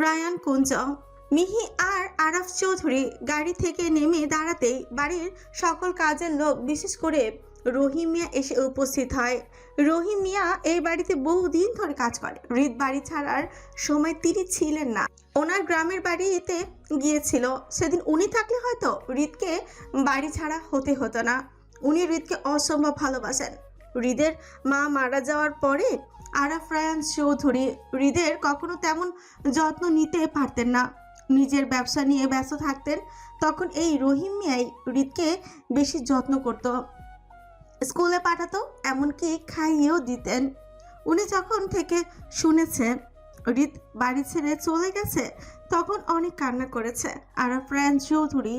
Ryan কুঞ্জ। মিহি আর আরাফ চৌধুরী গাড়ি থেকে নেমে দাঁড়াতেই বাড়ির সকল কাজের লোক বিশেষ করে রহিম মিয়া এসে উপস্থিত হয়। রহিম মিয়া এই বাড়িতে বহুদিন ধরে কাজ করে। হৃদ বাড়ি ছাড়ার সময় তিনি ছিলেন না, ওনার গ্রামের বাড়িতে গিয়েছিল। সেদিন উনি থাকলে হয়তো হৃদকে বাড়ি ছাড়া হতে হতো না। উনি হৃদকে অসম্ভব ভালোবাসেন। হৃদের মা মারা যাওয়ার পরে আরাফ রায়ান চৌধুরী হৃদের কখনো তেমন যত্ন নিতে পারতেন না, নিজের ব্যবসা নিয়ে ব্যস্ত থাকতেন। তখন এই রহিম মিয়াই হৃদকে বেশি যত্ন করত, স্কুলে পাঠাতো, এমনকি খাইয়েও দিতেন। উনি যখন থেকে শুনেছে হৃদ বাড়ি ছেড়ে চলে গেছে তখন অনেক কান্না করেছে। আরাফ রায়ান চৌধুরী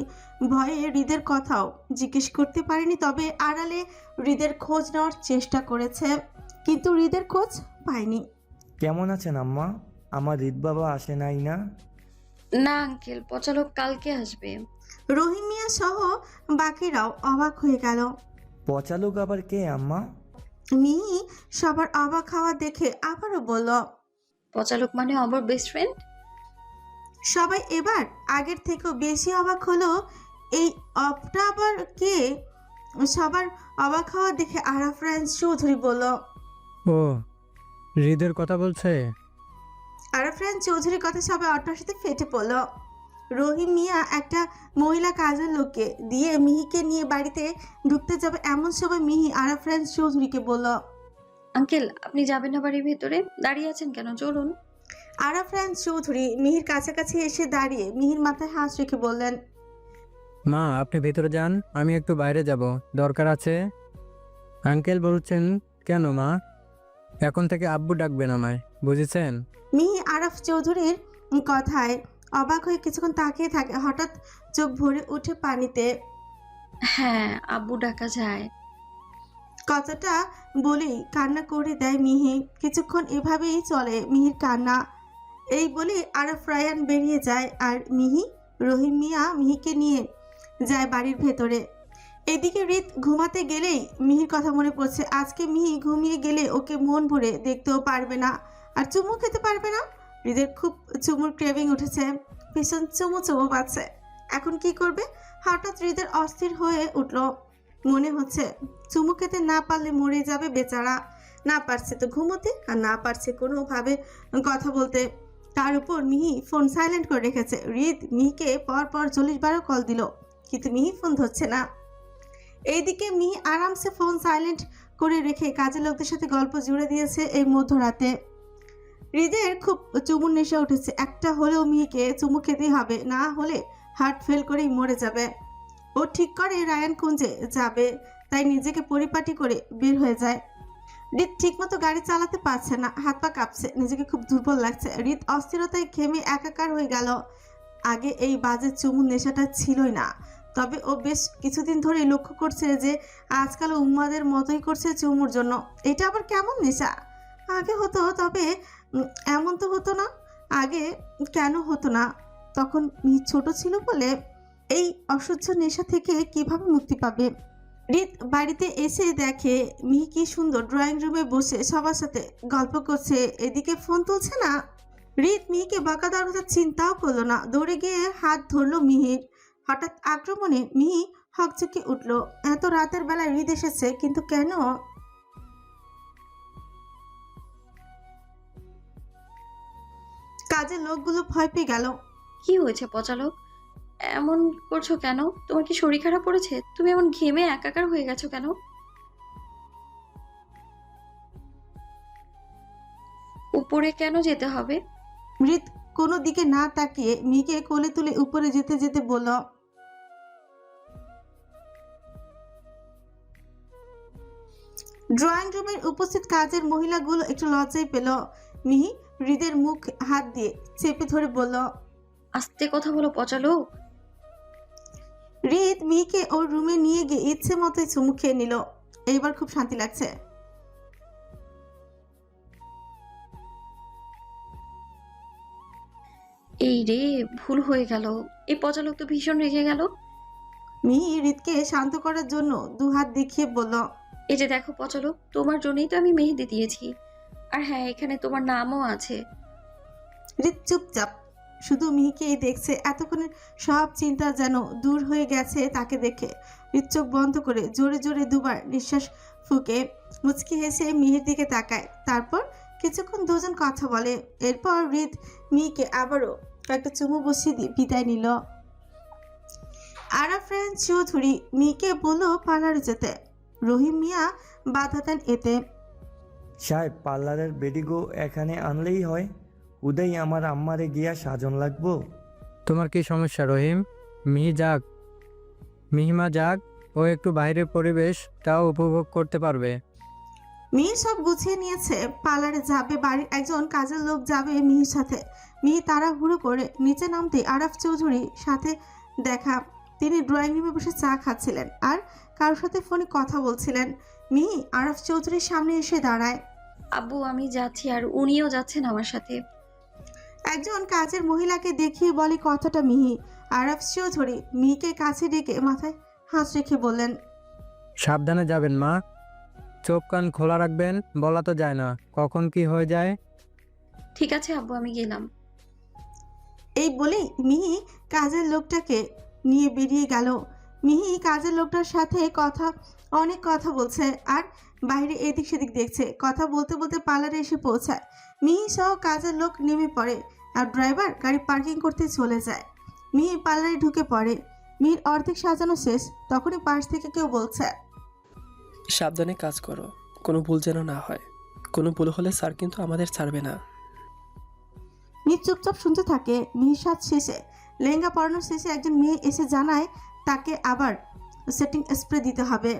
ভয়ে হৃদের কথাও জিজ্ঞেস করতে পারেনি, তবে আড়ালে হৃদের খোঁজ নেওয়ার চেষ্টা করেছে, কিন্তু হৃদের খোঁজ পায়নি। কেমন আছেন আম্মা? আমার হৃদ বাবা আসে নাই না? না আঙ্কেল, পচালোক কালকে আসবে। রহিম মিয়া সহ বাকিরাও অবাক হয়ে গেল। পচালুক আবার কে আম্মা? মিহি সবার অবাক হওয়া দেখে আবারও বলল। পচালোক মানে আমার বেস্ট ফ্রেন্ড। সবাই এবার আগের থেকেও বেশি অবাক হলো, এই অপটা আবার কে? সবার অবাক হওয়া দেখে আরাফ রায়ান চৌধুরী বলল। ও, হৃদের কথা বলছে। আরাফ রায়ান চৌধুরীর কথা সবাই অট্টার সাথে ফেটে পড়ল। রহিম মিয়া একটা মহিলা কাজের লোককে দিয়ে মিহিকে নিয়ে বাড়িতে ঢুকতে যাবে এমন সময় মিহি আরাফ রায়ান চৌধুরীকে বলল। আঙ্কেল, আপনি যাবেন না বাড়ির ভেতরে? দাঁড়িয়ে আছেন কেন? চলুন। আরাফ রায়ান চৌধুরী মিহির কাছাকাছি এসে দাঁড়িয়ে মিহির মাথায় হাত রেখে বললেন। মা, আপনি ভেতরে যান, আমি একটু বাইরে যাব, দরকার আছে। আঙ্কেল বলছেন কেন মা? এখন থেকে আব্বু ডাকবেন আমায়, বুঝেছেন? মিহি আরাফ চৌধুরীর কথায় অবাক হয়ে কিছুক্ষণ তাকিয়ে থাকে, হঠাৎ চোখ ভরে উঠে পানিতে। হ্যাঁ, আব্বু ডাকা যায়। কথাটা বলেই কান্না করে দেয় মিহি। কিছুক্ষণ এভাবেই চলে মিহির কান্না। এই বলে আরাফ রায়ান বেরিয়ে যায় আর রহিম মিয়া মিহিকে নিয়ে যায় বাড়ির ভেতরে। এদিকে হৃদ ঘুমাতে গেলেই মিহির কথা মনে পড়ছে। আজকে মিহি ঘুমিয়ে গেলে ওকে মন ভরে দেখতেও পারবে না আর চুমু খেতে পারবে না। হৃদের খুব চুমুর ক্রেভিং উঠেছে, ভীষণ চুমু চুমু পাচ্ছে। এখন কি করবে? হঠাৎ হৃদের অস্থির হয়ে উঠল, মনে হচ্ছে চুমু খেতে না পারলে মরে যাবে বেচারা। না পারছে তো ঘুমোতে, আর না পারছে কোনোভাবে কথা বলতে। তার উপর মিহি ফোন সাইলেন্ট করে রেখেছে। হৃদ মিহিকে পর 40 বারও কল দিল, কিন্তু মিহি ফোন ধরছে না। এইদিকে মিহি আরামসে ফোন সাইলেন্ট করে রেখে কাজের লোকদের সাথে গল্প জুড়ে দিয়েছে এই মধ্যরাতে। হৃদের খুব চুমুর নেশা উঠেছে, একটা হলেও মিহিকে চুমু খেতেই হবে, না হলে হার্ট ফেল করেই মরে যাবে। ও ঠিক করে রায়ান কুঞ্জে যাবে, তাই নিজেকে পরিপাটি করে বের হয়ে যায়। হৃদ ঠিকমতো গাড়ি চালাতে পারছে না, হাত পা কাঁপছে, নিজেকে খুব দুর্বল লাগছে। হৃদ অস্থিরতায় ঘেমে একাকার হয়ে গেল। আগে এই বাজে চুমুর নেশাটা ছিলই না, তবে ও বেশ কিছুদিন ধরে লক্ষ্য করছে যে আজকাল উম্মাদের মতোই করছে চুমুর জন্য। এটা আবার কেমন নেশা? আগে হতো, তবে এমন তো হতো না। আগে কেন হতো না? তখন ছোট ছিল বলে। এই অসহ্য নেশা থেকে কিভাবে মুক্তি পাবে? হৃদ বাড়িতে এসে দেখে মিহি কি সুন্দর ড্রয়িং রুমে বসে সবার সাথে গল্প করছে, এদিকে ফোন তুলছে না। হৃদ মিহিকে বকা দেওয়ার কথা চিন্তাও করলো না, দৌড়ে গিয়ে হাত ধরলো মিহির। হঠাৎ আক্রমণে মিহি হকচকে উঠল। এত রাতের বেলায় হৃদ এসেছে, কিন্তু কেন? কাজের লোকগুলো ভয় পেয়ে গেল। কি হয়েছে পচালোক? এমন করছো কেন? তোমার কি শরীর খারাপ পড়েছে? তুমি এমন ঘেমে একাকার হয়ে গেছো কেন? উপরে কেন যেতে হবে? হৃদ কোনো দিকে না তাকিয়ে মিহিকে কোলে তুলে উপরে যেতে যেতে বলল। ড্রয়িং রুমের উপস্থিত কাজের মহিলাগুলো একটু লজ্জাই পেল। মিহি হৃদের মুখ হাত দিয়ে চেপে ধরে বলল। আস্তে কথা বলো পচালোক। হৃদ মিহিকে ওর রুমে নিয়ে গিয়ে ইচ্ছে মতোই চুমু খেয়ে নিল। এইবার খুব শান্তি লাগছে। এই রে, ভুল হয়ে গেল। এই পচালোক তো ভীষণ রেগে গেল। মিহি হৃদকে শান্ত করার জন্য দুহাত দেখিয়ে বলল। এই যে দেখো পচালোক, তোমার জন্যই তো আমি মেহেদি দিয়েছি। আর হ্যাঁ, এখানে তোমার নামও আছে। হৃদ চুপচাপ শুধু মিহিকেই দেখছে। এতক্ষণের সব চিন্তা যেন দূর হয়ে গেছে তাকে দেখে। হৃদ চোখ বন্ধ করে জোরে জোরে দুবার নিঃশ্বাস ফুঁকে মুচকি হেসে মিহির দিকে তাকায়। তারপর কিছুক্ষণ দুজন কথা বলে। এরপর হৃদ মিহিকে আবারও কয়েকটা চুমু বসিয়ে দিয়ে বিদায় নিল। আরাফ রায়হান চৌধুরী মিহিকে বলল পার্লারে যেতে। রহিম মিয়া বাধা দেন এতে। সাহেব, পার্লারের বেডিগো এখানে আনলেই হয়। উদয় আমার আম্মারে গিয়া সাজন লাগবো। তোমার কি সমস্যা রহিম? মিহিমা যাক, ও একটু বাইরের পরিবেশটাও উপভোগ করতে পারবে। মিহি সব গুছিয়ে নিয়েছে, পার্লারে যাবে। বাড়ির একজন কাজের লোক যাবে মিহির সাথে। মিহি তাড়াহুড়ো করে নিচে নামতে আরাফ চৌধুরীর সাথে দেখা। তিনি ড্রয়িং রুমে বসে চা খাচ্ছিলেন আর কারোর সাথে ফোনে কথা বলছিলেন। মিহি আরাফ চৌধুরীর সামনে এসে দাঁড়ায়। আব্বু আমি যাচ্ছি, আর উনিও যাচ্ছেন আমার সাথে। একজন কাজের মহিলাকে দেখিয়ে বলে কথাটা মিহি। আরাফ চৌধুরী মিহিকে কাছে ডেকে মাথায় হাত রেখে বললেন, সাবধানে যাবেন মা, চোখ কান খোলা রাখবেন। বলা তো যায় না কখন কি হয়ে যায়। ঠিক আছে আব্বু, আমি গেলাম। এই বলেই মিহি কাজের লোকটাকে নিয়ে বেরিয়ে গেল। মিহি কাজের লোকটার সাথে অনেক কথা বলছে আর বাইরে এদিক সেদিক দেখছে। কথা বলতে বলতে পার্লারে এসে পৌঁছায়। মিহি সহ কাজের লোক নেমে পড়ে আর ড্রাইভার গাড়ি পার্কিং করতে চলে যায়। মিহি পার্লারে ঢুকে পড়ে। মিহির অর্ধেক সাজানো শেষ, তখনই পাশ থেকে কেউ বলছে, সাবধানে কাজ করো, কোনো ভুল যেন না হয়। কোনো ভুল হলে স্যার কিন্তু আমাদের ছাড়বে না। মিহি চুপচাপ শুনতে থাকে। মিহির সাজ শেষে লেহেঙ্গা পরানোর শেষে একজন মেয়ে এসে জানায় তাকে আবার সেটিং স্প্রে দিতে হবে।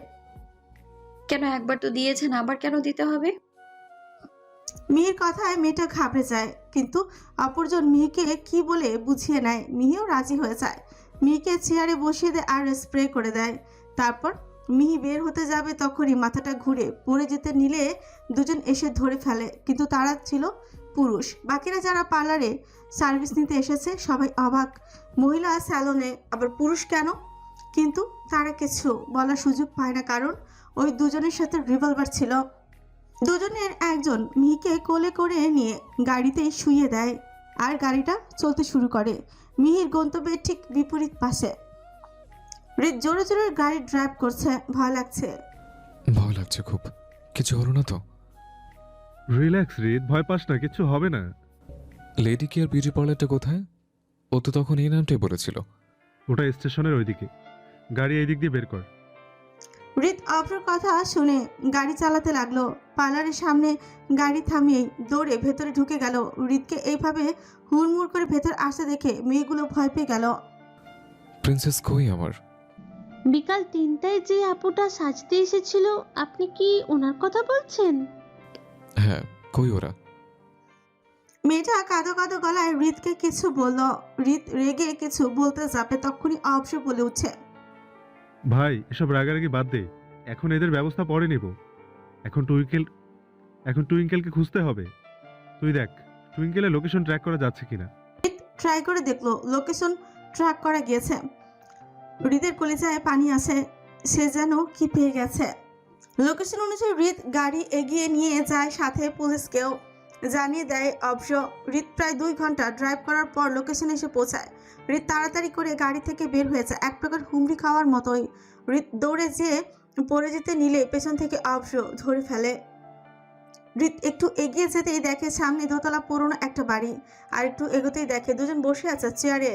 কেন? একবার তো দিয়েছেন, আবার কেন দিতে হবে? মিহির কথায় মেয়েটা ঘাবড়ে যায়, কিন্তু অপরজন মিহিকে কি বলে বুঝিয়ে নেয়। মিহিও রাজি হয়ে যায়। মিহিকে চেয়ারে বসিয়ে দেয় আর স্প্রে করে দেয়। তারপর মিহি বের হতে যাবে, তখনই মাথাটা ঘুরে পড়ে যেতে নিলে দুজন এসে ধরে ফেলে, কিন্তু তারা ছিল পুরুষ। বাকিরা যারা পার্লারে সার্ভিস নিতে এসেছে সবাই অবাক। মহিলা স্যালনে আবার পুরুষ কেন? কিন্তু তারা কিছু বলার সুযোগ পায় না, কারণ ওই দুজনের সাথে রিভলভার ছিল। দুজনের একজন মিহিকে কোলে করে নিয়ে গাড়িতেই শুইয়ে দেয় আর গাড়িটা চলতে শুরু করে মিহির গন্তব্যের ঠিক বিপরীত পাশে। হৃদ জোরে জোরে গাড়ি ড্রাইভ করছে। ভয় লাগছে। ভয় লাগছে খুব। কিছু হলো না তো? রিল্যাক্স রিদ, ভয় পাস না, কিছু হবে না। লেডি কেয়ার বিউটি পার্লারটা কোথায়? ও তো তখন এই নামটাই বলেছিল। ওটা স্টেশনের ওইদিকে, গাড়ি এই দিক দিয়ে বের কর। হৃদ অভ্রর কথা শুনে গাড়ি চালাতে লাগলো। পার্লারের সামনে গাড়ি থামিয়েই দৌড়ে ভেতরে ঢুকে গেল। হৃদকে এইভাবে হুড়মুড় করে ভেতর আসতে দেখে মেয়েগুলো ভয় পেয়ে গেল। প্রিন্সেস কই আমার? বিকাল 3টায় যে আপুটা সাজতে এসেছিল, আপনি কি ওনার কথা বলছেন? হ্যাঁ, কই ওরা? মেয়েটা কাঁদো কাঁদো গলায় হৃদকে কিছু বলল। হৃদ রেগে কিছু বলতে যাবে, তখনই অভ্র বলে উঠছে, ভাই এসব রাগারাগি বাদ দে, এখন এদের ব্যবস্থা পরে নিব। এখন টুইঙ্কেলকে খুঁজতে হবে। তুই দেখ টুইঙ্কেলের লোকেশন ট্র্যাক করা যাচ্ছে কিনা। ট্রাই করে দেখলো, লোকেশন ট্র্যাক করা গিয়েছে। হৃদের কলিজায় পানি আসে, সে যেন কি পেয়ে গেছে। লোকেশন অনুযায়ী হৃদ গাড়ি এগিয়ে নিয়ে যায়, সাথে পুলিশকেও জানিয়ে দেয় অভ্র। হৃদ প্রায় 2 ঘন্টা ড্রাইভ করার পর লোকেশনে এসে পৌঁছায়। হৃদ তাড়াতাড়ি করে গাড়ি থেকে বের হয়েছে, এক প্রকার হুমড়ি খাওয়ার মতোই। হৃদ দৌড়ে যেয়ে পড়ে যেতে নিলে পেছন থেকে অভ্র ধরে ফেলে। হৃদ একটু এগিয়ে যেতেই দেখে সামনে দোতলা পুরনো একটা বাড়ি। আর একটু এগোতেই দেখে দুজন বসে আছে চেয়ারে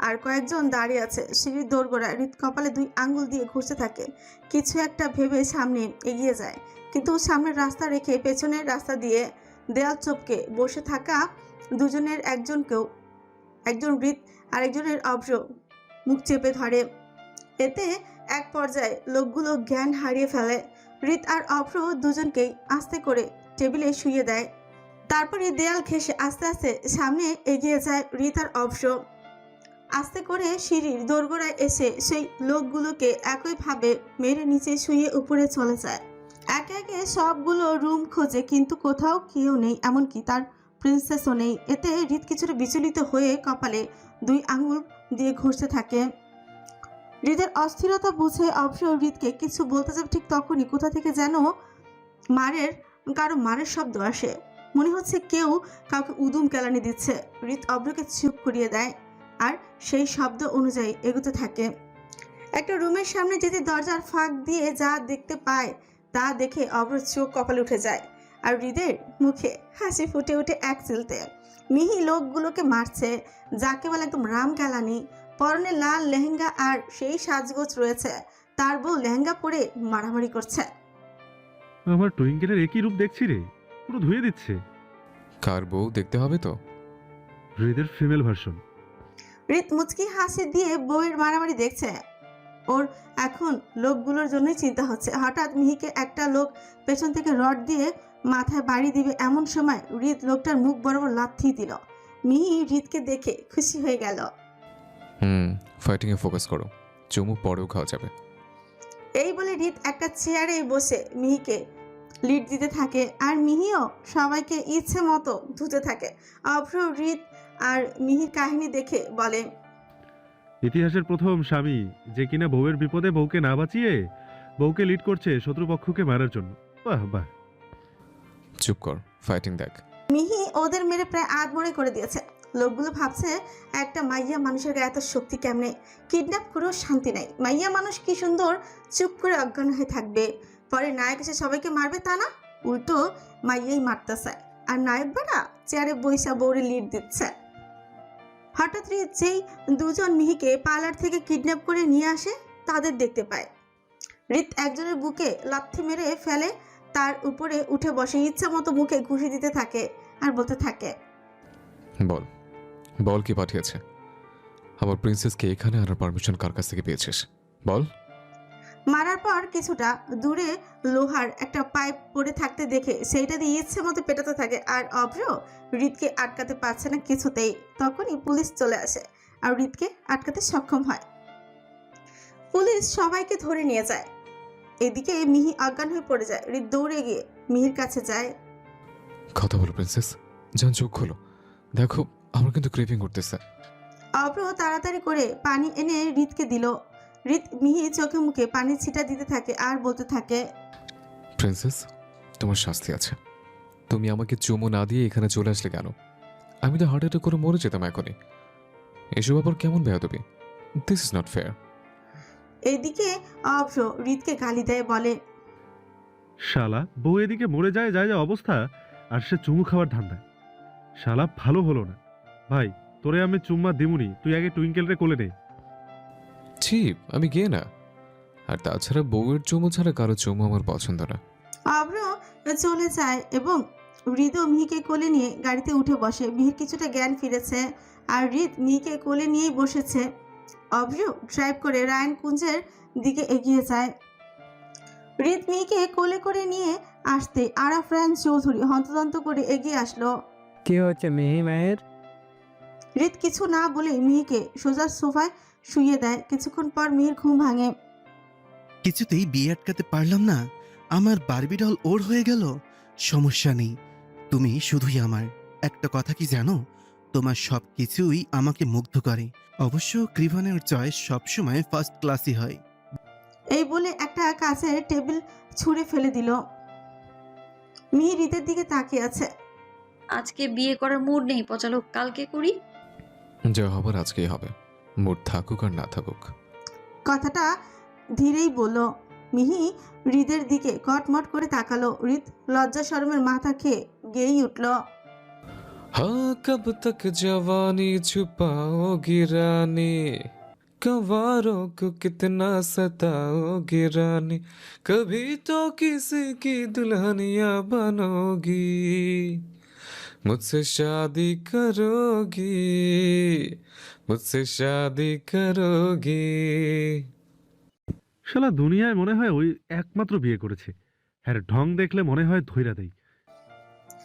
আর কয়েকজন দাঁড়িয়ে আছে সিঁড়ির দোরগোড়ায়। হৃদ কপালে 2 আঙ্গুল দিয়ে ঘুরতে থাকে। কিছু একটা ভেবে সামনে এগিয়ে যায়, কিন্তু সামনের রাস্তা রেখে পেছনের রাস্তা দিয়ে দেয়াল চোপকে বসে থাকা দুজনের একজন হৃদ আর একজনের অভ্র মুখ চেপে ধরে। এতে এক পর্যায়ে লোকগুলো জ্ঞান হারিয়ে ফেলে। হৃদ আর অভ্র দুজনকেই আস্তে করে টেবিলে শুইয়ে দেয়। তারপরে দেয়াল ঘেঁষে আস্তে আস্তে সামনে এগিয়ে যায় হৃদ আর অভ্র। আস্তে করে সিঁড়ির দোরগোড়ায় এসে সেই লোকগুলোকে একইভাবে মেরে নিচে শুয়ে উপরে চলে যায়। একে একে সবগুলো রুম খোঁজে, কিন্তু কোথাও কেউ নেই, এমনকি তার প্রিন্সেসও নেই। এতে হৃদ কিছুটা বিচলিত হয়ে কপালে 2 আঙুল দিয়ে ঘষতে থাকে। হৃদের অস্থিরতা বুঝে অভ্র হৃদকে কিছু বলতে যাবে, ঠিক তখনই কোথা থেকে যেন কারো মারের শব্দ আসে। মনে হচ্ছে কেউ কাউকে উদুম কেলানি দিচ্ছে। হৃদ অভ্রকে চুপ করিয়ে দেয় আর সেই শব্দ অনুযায়ী এগোতে থাকে। একটা রুমের সামনে যেতে দরজার ফাঁক দিয়ে যা দেখতে পায় তা দেখে অভ্র চোখ কপালে উঠে যায় আর হৃদের মুখে হাসি ফুটে ওঠে এক চিলতে। মিহি লোকগুলোকে মারছে, যাকে বলে একদম রাম কেলানি। পরনে লাল লেহেঙ্গা আর সেই সাজগোজ রয়েছে। তার বউ লেহেঙ্গা পরে মারামারি করছে। আমার টুইঙ্কেলের একই রূপ দেখছি রে, পুরো ধুয়ে দিচ্ছে। কার বউ দেখতে হবে তো? হৃদের ফিমেল ভার্সন। হৃদ মুচকি হাসি দিয়ে বউয়ের মারামারি দেখছে। ওর এখন লোকগুলোর জন্যই চিন্তা হচ্ছে। হঠাৎ মিহিকে একটা লোক পেছন থেকে রড দিয়ে মাথায় বাড়ি দিবে এমন সময় হৃদ লোকটার মুখ বরাবর লাথি দিল। মিহি হৃদকে দেখে খুশি হয়ে গেল। ফাইটিংয়ে ফোকাস করো, চুমু পরেও খাওয়া যাবে। এই বলে হৃদ একটা চেয়ারে বসে মিহিকে লিড দিতে থাকে আর মিহিও সবাইকে ইচ্ছে মতো ধুতে থাকে। অভ্র হৃদ আর মিহির কাহিনী দেখে বলে, ইতিহাসের প্রথম স্বামী যে কিনা বউয়ের বিপদে বউকে না বাঁচিয়ে বউকে লিড করছে শত্রুপক্ষকে মারার জন্য। বাহ বাহ। চুপ কর, ফাইটিং দেখ। মিহি ওদের মেরে প্রায় আধমরে করে দিয়েছে। লোকগুলো ভাবছে একটা মাইয়া মানুষের গায়ে এত শক্তি কেমনে, কিডন্যাপ করেও শান্তি নাই। মাইয়া মানুষ কি সুন্দর চুপ করে অজ্ঞান হয়ে থাকবে, পরে নায়ক এসে সবাইকে মারবে তা না, উল্টো মাইয়াই মারতেছে আর নায়ক বেড়া চেয়ারে বৈশা বউরে লিড দিচ্ছে। হঠাৎ যেই দুজন মিহিকে পার্লার থেকে কিডন্যাপ করে নিয়ে আসে তাদের দেখতে পায়। হৃদ একজনের বুকে লাথি মেরে ফেলে, তার উপরে উঠে বসে ইচ্ছা মতো মুখে ঘুষি দিতে থাকে আর বলতে থাকে, বল বল কি পাঠিয়েছে? আমার প্রিন্সেসকে এখানে আনার পারমিশন কার কাছ থেকে পেয়েছিস বল। মারার পর কিছুটা দূরে লোহার একটা পাইপ পড়ে থাকতে দেখে সেইটা দিয়ে ইচ্ছে মতো পেটাতে থাকে আর অভ্র হৃদকে আটকাতে পারছে না কিছুতেই। তখনই পুলিশ চলে আসে আর হৃদকে আটকাতে সক্ষম হয়। পুলিশ সবাইকে ধরে নিয়ে যায়। এদিকে মিহি অজ্ঞান হয়ে পড়ে যায়। হৃদ দৌড়ে গিয়ে মিহির কাছে যায়। কথা বলো প্রিন্সেস, যান চোখ খোলো, দেখো আমার কিন্তু ক্রেভিং করতেছে। অভ্র তাড়াতাড়ি করে পানি এনে হৃদকে দিল। হৃদ মিহি চোখে মুখে পানির ছিটা দিতে থাকে আর বলতে থাকে, প্রিন্সেস তোমার শাস্তি আছে। তুমি আমাকে চুমু না দিয়ে এখানে চলে আসলে কেন? আমি তো হার্ট অ্যাটাক করে মরে যেতাম এখনই। এসব আবার কেমন বেয়াদবি? This is not fair. এদিকে অভ্র হৃদকে গালি দেয়, বলে, শালা বউ এদিকে মরে যায় যায় যা অবস্থা, আর সে চুমু খাওয়ার ধান্দায়। শালা ভালো হলো না। ভাই তোরে আমি চুম্মা দিমুনি, তুই আগে টুইঙ্কেল রে কোলে নে। ছি, আমি গিয়ে না। আর তাছাড়া বউয়ের চুমু ছাড়া কারো চুমু আমার পছন্দ না। অভ্র চলে যায় এবং হৃদ মিহিকে কোলে নিয়ে গাড়িতে উঠে বসে। মিহির কিছুটা জ্ঞান ফিরেছে আর হৃদ মিহিকে কোলে নিয়েই বসেছে। অভ্র ড্রাইভ করে রায়ন কুঞ্জের দিকে এগিয়ে যায়। হৃদ মিহিকে কোলে করে নিয়ে আসতে আরাফ রায়ন চৌধুরী হন্তদন্ত করে এগিয়ে আসলো। কি হচ্ছে মিহি মায়ের? হৃদ কিছু না বলে মিহিকে সোজা সোফায় শুইয়ে দেয়। কিছুক্ষণ পর মিহির ঘুম ভাঙে। কিছুতেই বিয়ে আটকাতে পারলাম না, আমার বারবি ডল ওর হয়ে গেল। সমস্যা নেই, তুমি শুধুই আমার। একটা কথা কি জানো, তোমার সব কিছুই আমাকে মুগ্ধ করে। অবশ্য ক্রিভনের চয়েস সবসময় ফার্স্ট ক্লাসই হয়। এই বলে একটা কাচের টেবিল ছুঁড়ে ফেলে দিল। মিহি হৃদের দিকে তাকিয়ে আছে। আজকে বিয়ে করার মুড নেই পচালো, কালকে করি। যা হবার আজকেই হবে, মুড থাকুক আর না থাকুক। কথাটা ধীরেই বলল। মিহি হৃদের দিকে কটমট করে তাকালো। হৃদ লজ্জা শরমের মাথা খেয়ে গেয়েই উঠল, हाँ कब तक जवानी छुपाओगी रानी, कंवारों को कितना सताओगी रानी, कभी तो किसी की दुल्हनिया बनोगी, मुझसे शादी करोगी, मुझसे शादी करोगी। শালা দুনিয়ায় মনে হয় ওই একমাত্র বিয়ে করেছে। হ্যাঁ ঢং দেখলে মনে হয় ধৈরা দেয়।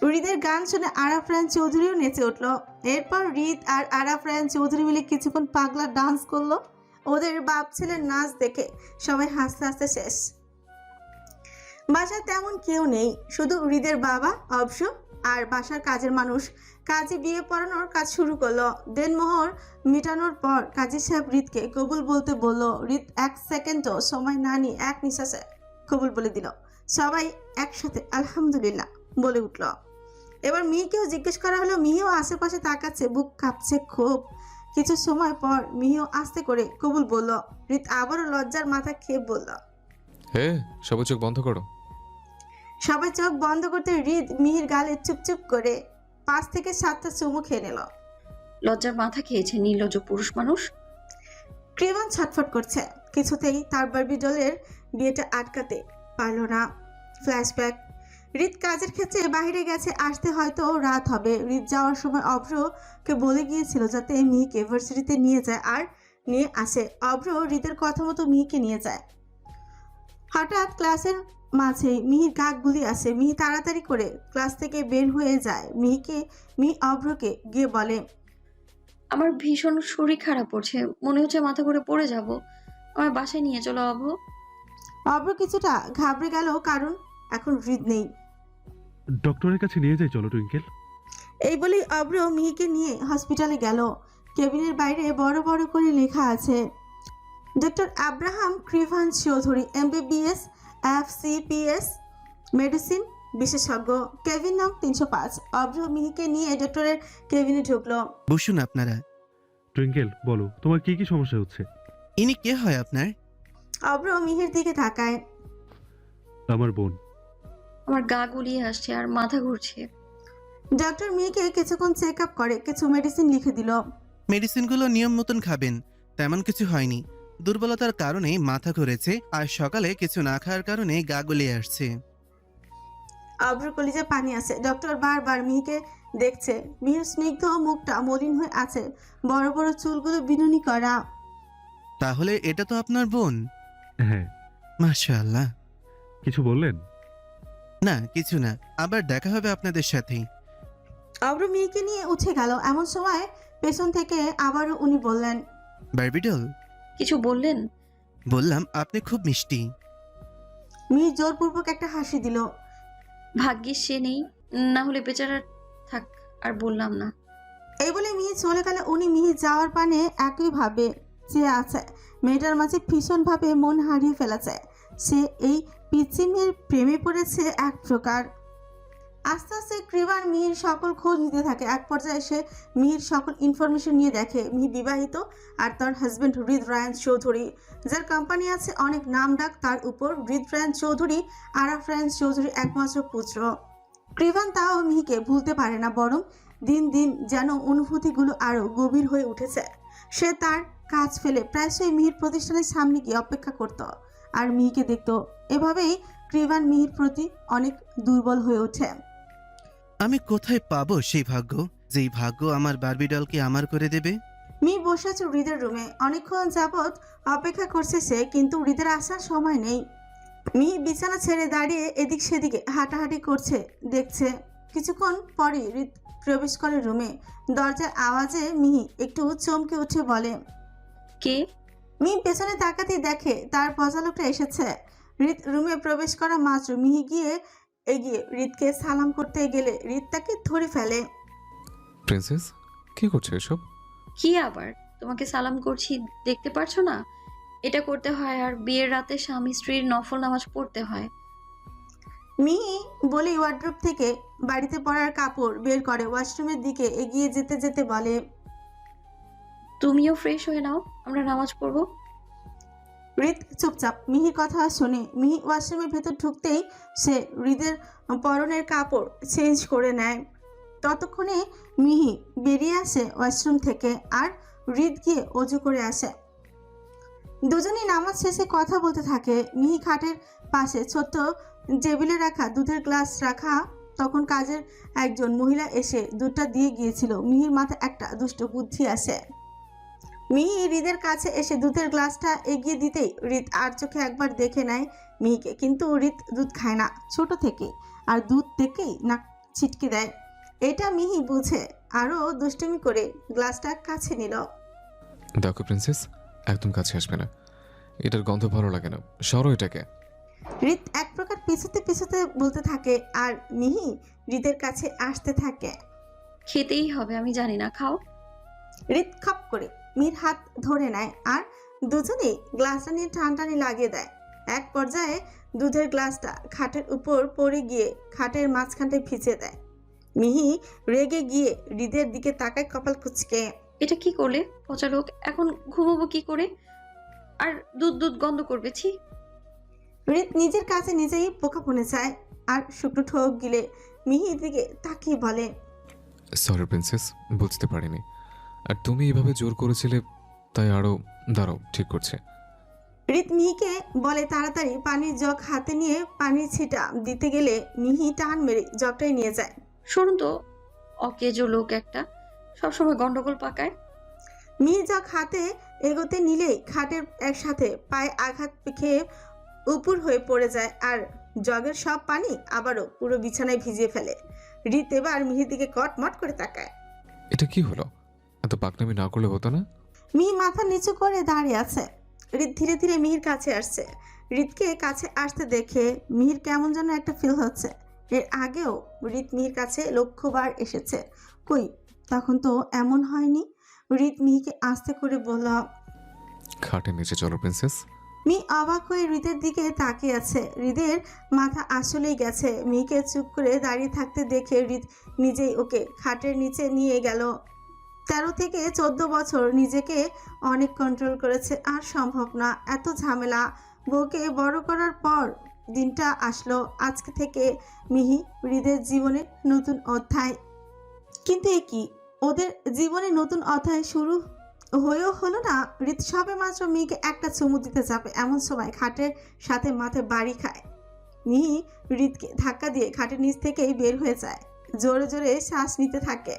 হৃদের গান শুনে আরাফ রায়ন চৌধুরীও নেচে উঠল। এরপর হৃদ আর আরাফ রায়ন চৌধুরী মিলে কিছুক্ষণ পাগলা ডান্স করলো। ওদের বাপ ছেলের নাচ দেখে সবাই হাসতে হাসতে শেষ। বাসায় তেমন কেউ নেই, শুধু হৃদের বাবা অবশ্য আর বাসার কাজের মানুষ। কাজে বিয়ে পড়ানোর কাজ শুরু করলো। দেনমোহর মিটানোর পর কাজী সাহেব হৃদকে কবুল বলতে বলল। হৃদ এক সেকেন্ডও সময় না নিয়ে এক নিঃশ্বাসে কবুল বলে দিল। সবাই একসাথে আলহামদুলিল্লাহ বলে উঠল। এবার মিহিকেও জিজ্ঞেস করা হলো। মিহিও আশেপাশে তাকাচ্ছে, বুক কাঁপছে ক্ষোভ। কিছু সময় পর মিহিও আস্তে করে কবুল বলল। হৃদ আবারও লজ্জার মাথা খেয়ে বলল। হে, সবাই চোখ বন্ধ করো। সবাই চোখ বন্ধ করতে হৃদ মিহির গালে চুপচুপ করে 5 থেকে 7টা চুমু খেয়ে নিল। লজ্জার মাথা খেয়েছে নির্লজ্জ পুরুষ মানুষ। ক্রিভান ছটফট করছে, কিছুতেই তার বারবি ডলের বিয়েটা আটকাতে পারল না। ফ্ল্যাশব্যাক। হৃদ কাজের ক্ষেত্রে বাইরে গেছে, আসতে হয়তো রাত হবে। হৃদ যাওয়ার সময় অভ্রকে বলে গিয়েছিল যাতে মিহিকে ভার্সিটিতে নিয়ে যায় আর নিয়ে আসে। অভ্র হৃদের কথা মতো মিহিকে নিয়ে যায়। হঠাৎ ক্লাসের মাঝে মিহির কাক গুলি আসে। মিহি তাড়াতাড়ি করে ক্লাস থেকে বের হয়ে যায়। মিহি অভ্রকে গিয়ে বলে, আমার ভীষণ শরীর খারাপ করছে, মনে হচ্ছে মাথা ঘুরে পড়ে যাব। আমার বাসায় নিয়ে চলো অভ্র। অভ্র কিছুটা ঘাবড়ে গেল, কারণ এখন হৃদ নেই। ডক্টরের কাছে নিয়ে যাই চলো টুইঙ্কেল। এই বলেই অভ্র মিহিকে নিয়ে হসপিটালে গেল। কেবিনের বাইরে বড় বড় করে লেখা আছে, ডক্টর আব্রাহাম ক্রিভান চৌধুরী, MBBS FCPS মেডিসিন বিশেষজ্ঞ, কেবিন নং 305। অভ্র মিহিকে নিয়ে ডক্টরের কেবিনে ঢুকলো। বসুন আপনারা। টুইঙ্কেল বলো তোমার কি কি সমস্যা হচ্ছে? ইনি কে হয় আপনার? অভ্র মিহির দিকে তাকায়। আমার বোন। আমার গা গুলিয়ে আসছে আর মাথা ঘুরছে। ডক্টর মিহিকে কিছুক্ষণ চেক আপ করে কিছু মেডিসিন লিখে দিল। মেডিসিনগুলো নিয়ম মতন খাবেন, তেমন কিছু হয়নি। দুর্বলতার কারণে মাথা ঘুরেছে আর সকালে কিছু না খাওয়ার কারণে গা গুলিয়ে আসছে। অভ্র কলিজে পানি আছে। ডক্টর বারবার মিহিকে দেখছে। মিহির স্নিগ্ধ মুখটা মলিন হয়ে আছে, বড় বড় চুলগুলো বিনুনি করা। তাহলে এটা তো আপনার বোন? হ্যাঁ। মাশাআল্লাহ। কিছু বললেন? না কিছু না, আবার দেখা হবে আপনাদের সাথে। অভ্র মিহিকে নিয়ে উঠে গেল। এমন সময় পেছন থেকে আবারও উনি বললেন, বারবিডল। কিছু বললেন? বললাম আপনি খুব মিষ্টি। মিহি জোরপূর্বক একটা হাসি দিল। ভাগ্যিস সে নেই, না হলে বেচারা থাক। আর বললাম না। এই বলে মিহি চলে গেলে উনি মিহি যাওয়ার পানে একইভাবে চেয়ে আছে। মেয়েটার মাঝে ভীষণভাবে মন হারিয়ে ফেলেছে। সে এই পিচ্চি মেয়ের প্রেমে পড়েছে এক প্রকার। আস্তে আস্তে ক্রিভান মিহির সকল খোঁজ নিতে থাকে। এক পর্যায়ে সে মিহির সকল ইনফরমেশন নিয়ে দেখে মিহি বিবাহিত আর তার হাজব্যান্ড হৃদ রায়ান চৌধুরী, যার কোম্পানি আছে অনেক নাম ডাক তার উপর। হৃদ রায়ান চৌধুরী আরাফ রায়ান চৌধুরীর একমাত্র পুত্র। ক্রিভান তাও মিহিকে ভুলতে পারে না, বরং দিন দিন যেন অনুভূতিগুলো আরও গভীর হয়ে উঠেছে। সে তার কাজ ফেলে প্রায়শই মিহির প্রতিষ্ঠানের সামনে গিয়ে অপেক্ষা করত আর মিহিকে দেখত। এভাবেই ক্রিভান মিহির প্রতি অনেক দুর্বল হয়ে ওঠে। আমি কোথায় পাবো সেই ভাগ্য, যেই ভাগ্য আমার বারবিডলকে আমার করে দেবে? মিহি বসে আছে হৃদের রুমে। অনেকক্ষণ যাবৎ অপেক্ষা করছে সে, কিন্তু হৃদের আসার সময় নেই। মিহি বিছানা ছেড়ে দাঁড়িয়ে এদিক সেদিকে হাঁটাহাঁটি করছে, দেখছে। কিছুক্ষণ পরে হৃদ প্রবেশ করে রুমে। দরজার আওয়াজে মিহি একটু চমকে উঠে বলে, কে? মিহি পেছনে তাকাতেই দেখে তার পচালোকটা এসেছে। হৃদ রুমে প্রবেশ করা মাত্র মিহি এগিয়ে হৃদকে সালাম করতে গেলে হৃদ তাকে ধরে ফেলে। প্রিন্সেস, কি করছো এসব? কি আবার? তোমাকে সালাম করছি, দেখতে পারছো না? এটা করতে হয়, আর বিয়ের রাতে স্বামী স্ত্রীর নফল নামাজ পড়তে হয়। মিহি বলে ওয়ার্ড্রোব থেকে বাড়িতে পরার কাপড় বের করে। ওয়াশরুমের দিকে এগিয়ে যেতে যেতে বলে, তুমিও ফ্রেশ হয়ে নাও, আমরা নামাজ পড়বো। হৃদ চুপচাপ মিহির কথা শুনে। মিহি ওয়াশরুমের ভেতর ঢুকতেই সে হৃদের পরনের কাপড় চেঞ্জ করে নেয়। ততক্ষণে মিহি বেরিয়ে আসে ওয়াশরুম থেকে আর হৃদ গিয়ে অজু করে আসে। দুজনেই নামাজ শেষে কথা বলতে থাকে। মিহি খাটের পাশে ছোট্ট টেবিলে রাখা দুধের গ্লাস রাখা। তখন কাজের একজন মহিলা এসে দুধটা দিয়ে গিয়েছিল। মিহির মাথায় একটা দুষ্ট বুদ্ধি আসে। মিহি হৃদের কাছে এসে দুধের গ্লাসটা এগিয়ে দিতেই হৃদ আর চোখে একবার দেখে নেয় মিহিকে, কিন্তু হৃদ দুধ খায় না ছোট থেকে, আর দুধ থেকেই নাক ছিটকে দেয়। এটা মিহি বুঝে, আরও দুষ্টুমি করে গ্লাসটা কাছে নিল। দেখো প্রিন্সেস, একদম কাছে আসবে না, এটার গন্ধ ভালো লাগে না, সরো এটাকে। হৃদ এক প্রকার পিছুতে পিছুতে বলতে থাকে আর মিহি হৃদের কাছে আসতে থাকে। খেতেই হবে, আমি জানি না, খাও। হৃদ খপ করে মিহির হাত ধরে নেয় আর দুজনেই গ্লাসটা নিয়ে টানটানি লাগিয়ে দেয়। এক পর্যায়ে দুধের গ্লাসটা খাটের উপর পড়ে গিয়ে খাটের মাঝখানটায় ভিজে দেয়। মিহি রেগে গিয়ে হৃদের দিকে তাকায় কপাল কুঁচকে। এটা কি করলে পচা লোক? এখন ঘুমাবো কি করে? আর দুধ দুধ গন্ধ করবে, ছি। হৃদ নিজের কাছে নিজেই পোকা বনে যায় আর শুকনো ঠোক গিলে মিহির দিকে তাকিয়ে বলে, সরি প্রিন্সেস, বুঝতে পারিনি। আর তুমি এভাবে জোর করেছিলে, তাই আরও দাঁড়াও, ঠিক করছে। হৃদ মিহিকে বলে তাড়াতাড়ি পানির জগ হাতে নিয়ে পানির ছিটা দিতে গেলে মিহি টান মেরে জগটাই নিয়ে যায়। শুনুন তো, অকেজো লোক একটা, সবসময় গন্ডগোল পাকায়। মিহি জগ হাতে এগোতে নিলেই খাটের একসাথে পায়ে আঘাত খেয়ে উপুর হয়ে পড়ে যায় আর জগের সব পানি আবারও পুরো বিছানায় ভিজিয়ে ফেলে। হৃদ এবার মিহির দিকে কটমট করে তাকায়। এটা কি হলো? এত পাকনামি না করলে হতো না? মিহি মাথা নিচু করে দাঁড়িয়ে আছে। হৃদ ধীরে ধীরে মিহির কাছে আসছে। হৃদকে কাছে আসতে দেখে মিহির কেমন যেন একটা ফিল হচ্ছে। এর আগেও হৃদ মিহির কাছে লক্ষ্যবার এসেছে, কই তখন তো এমন হয়নি। হৃদ মিহিকে আস্তে করে বলল, খাটের নিচে চলো প্রিন্সেস। মিহি অবাক হয়ে হৃদের দিকে তাকিয়ে আছে। হৃদের মাথা আসলেই গেছে। মিহিকে চুপ করে দাঁড়িয়ে থাকতে দেখে হৃদ নিজেই ওকে খাটের নিচে নিয়ে গেল। 13 থেকে 14 বছর নিজেকে অনেক কন্ট্রোল করেছে, আর সম্ভব না এত ঝামেলা। বউকে বড় করার পর দিনটা আসলো। আজকে থেকে মিহি হৃদের জীবনে নতুন অধ্যায়। কিন্তু এ কি, ওদের জীবনে নতুন অধ্যায় শুরু হয়েও হলো না। হৃদ সবে মাত্র মিহিকে একটা চুমু দিতে যাবে, এমন সময় খাটের সাথে মাথায় বাড়ি খায়। মিহি হৃদকে ধাক্কা দিয়ে খাটের নিচ থেকেই বের হয়ে যায়। জোরে জোরে শ্বাস নিতে থাকে।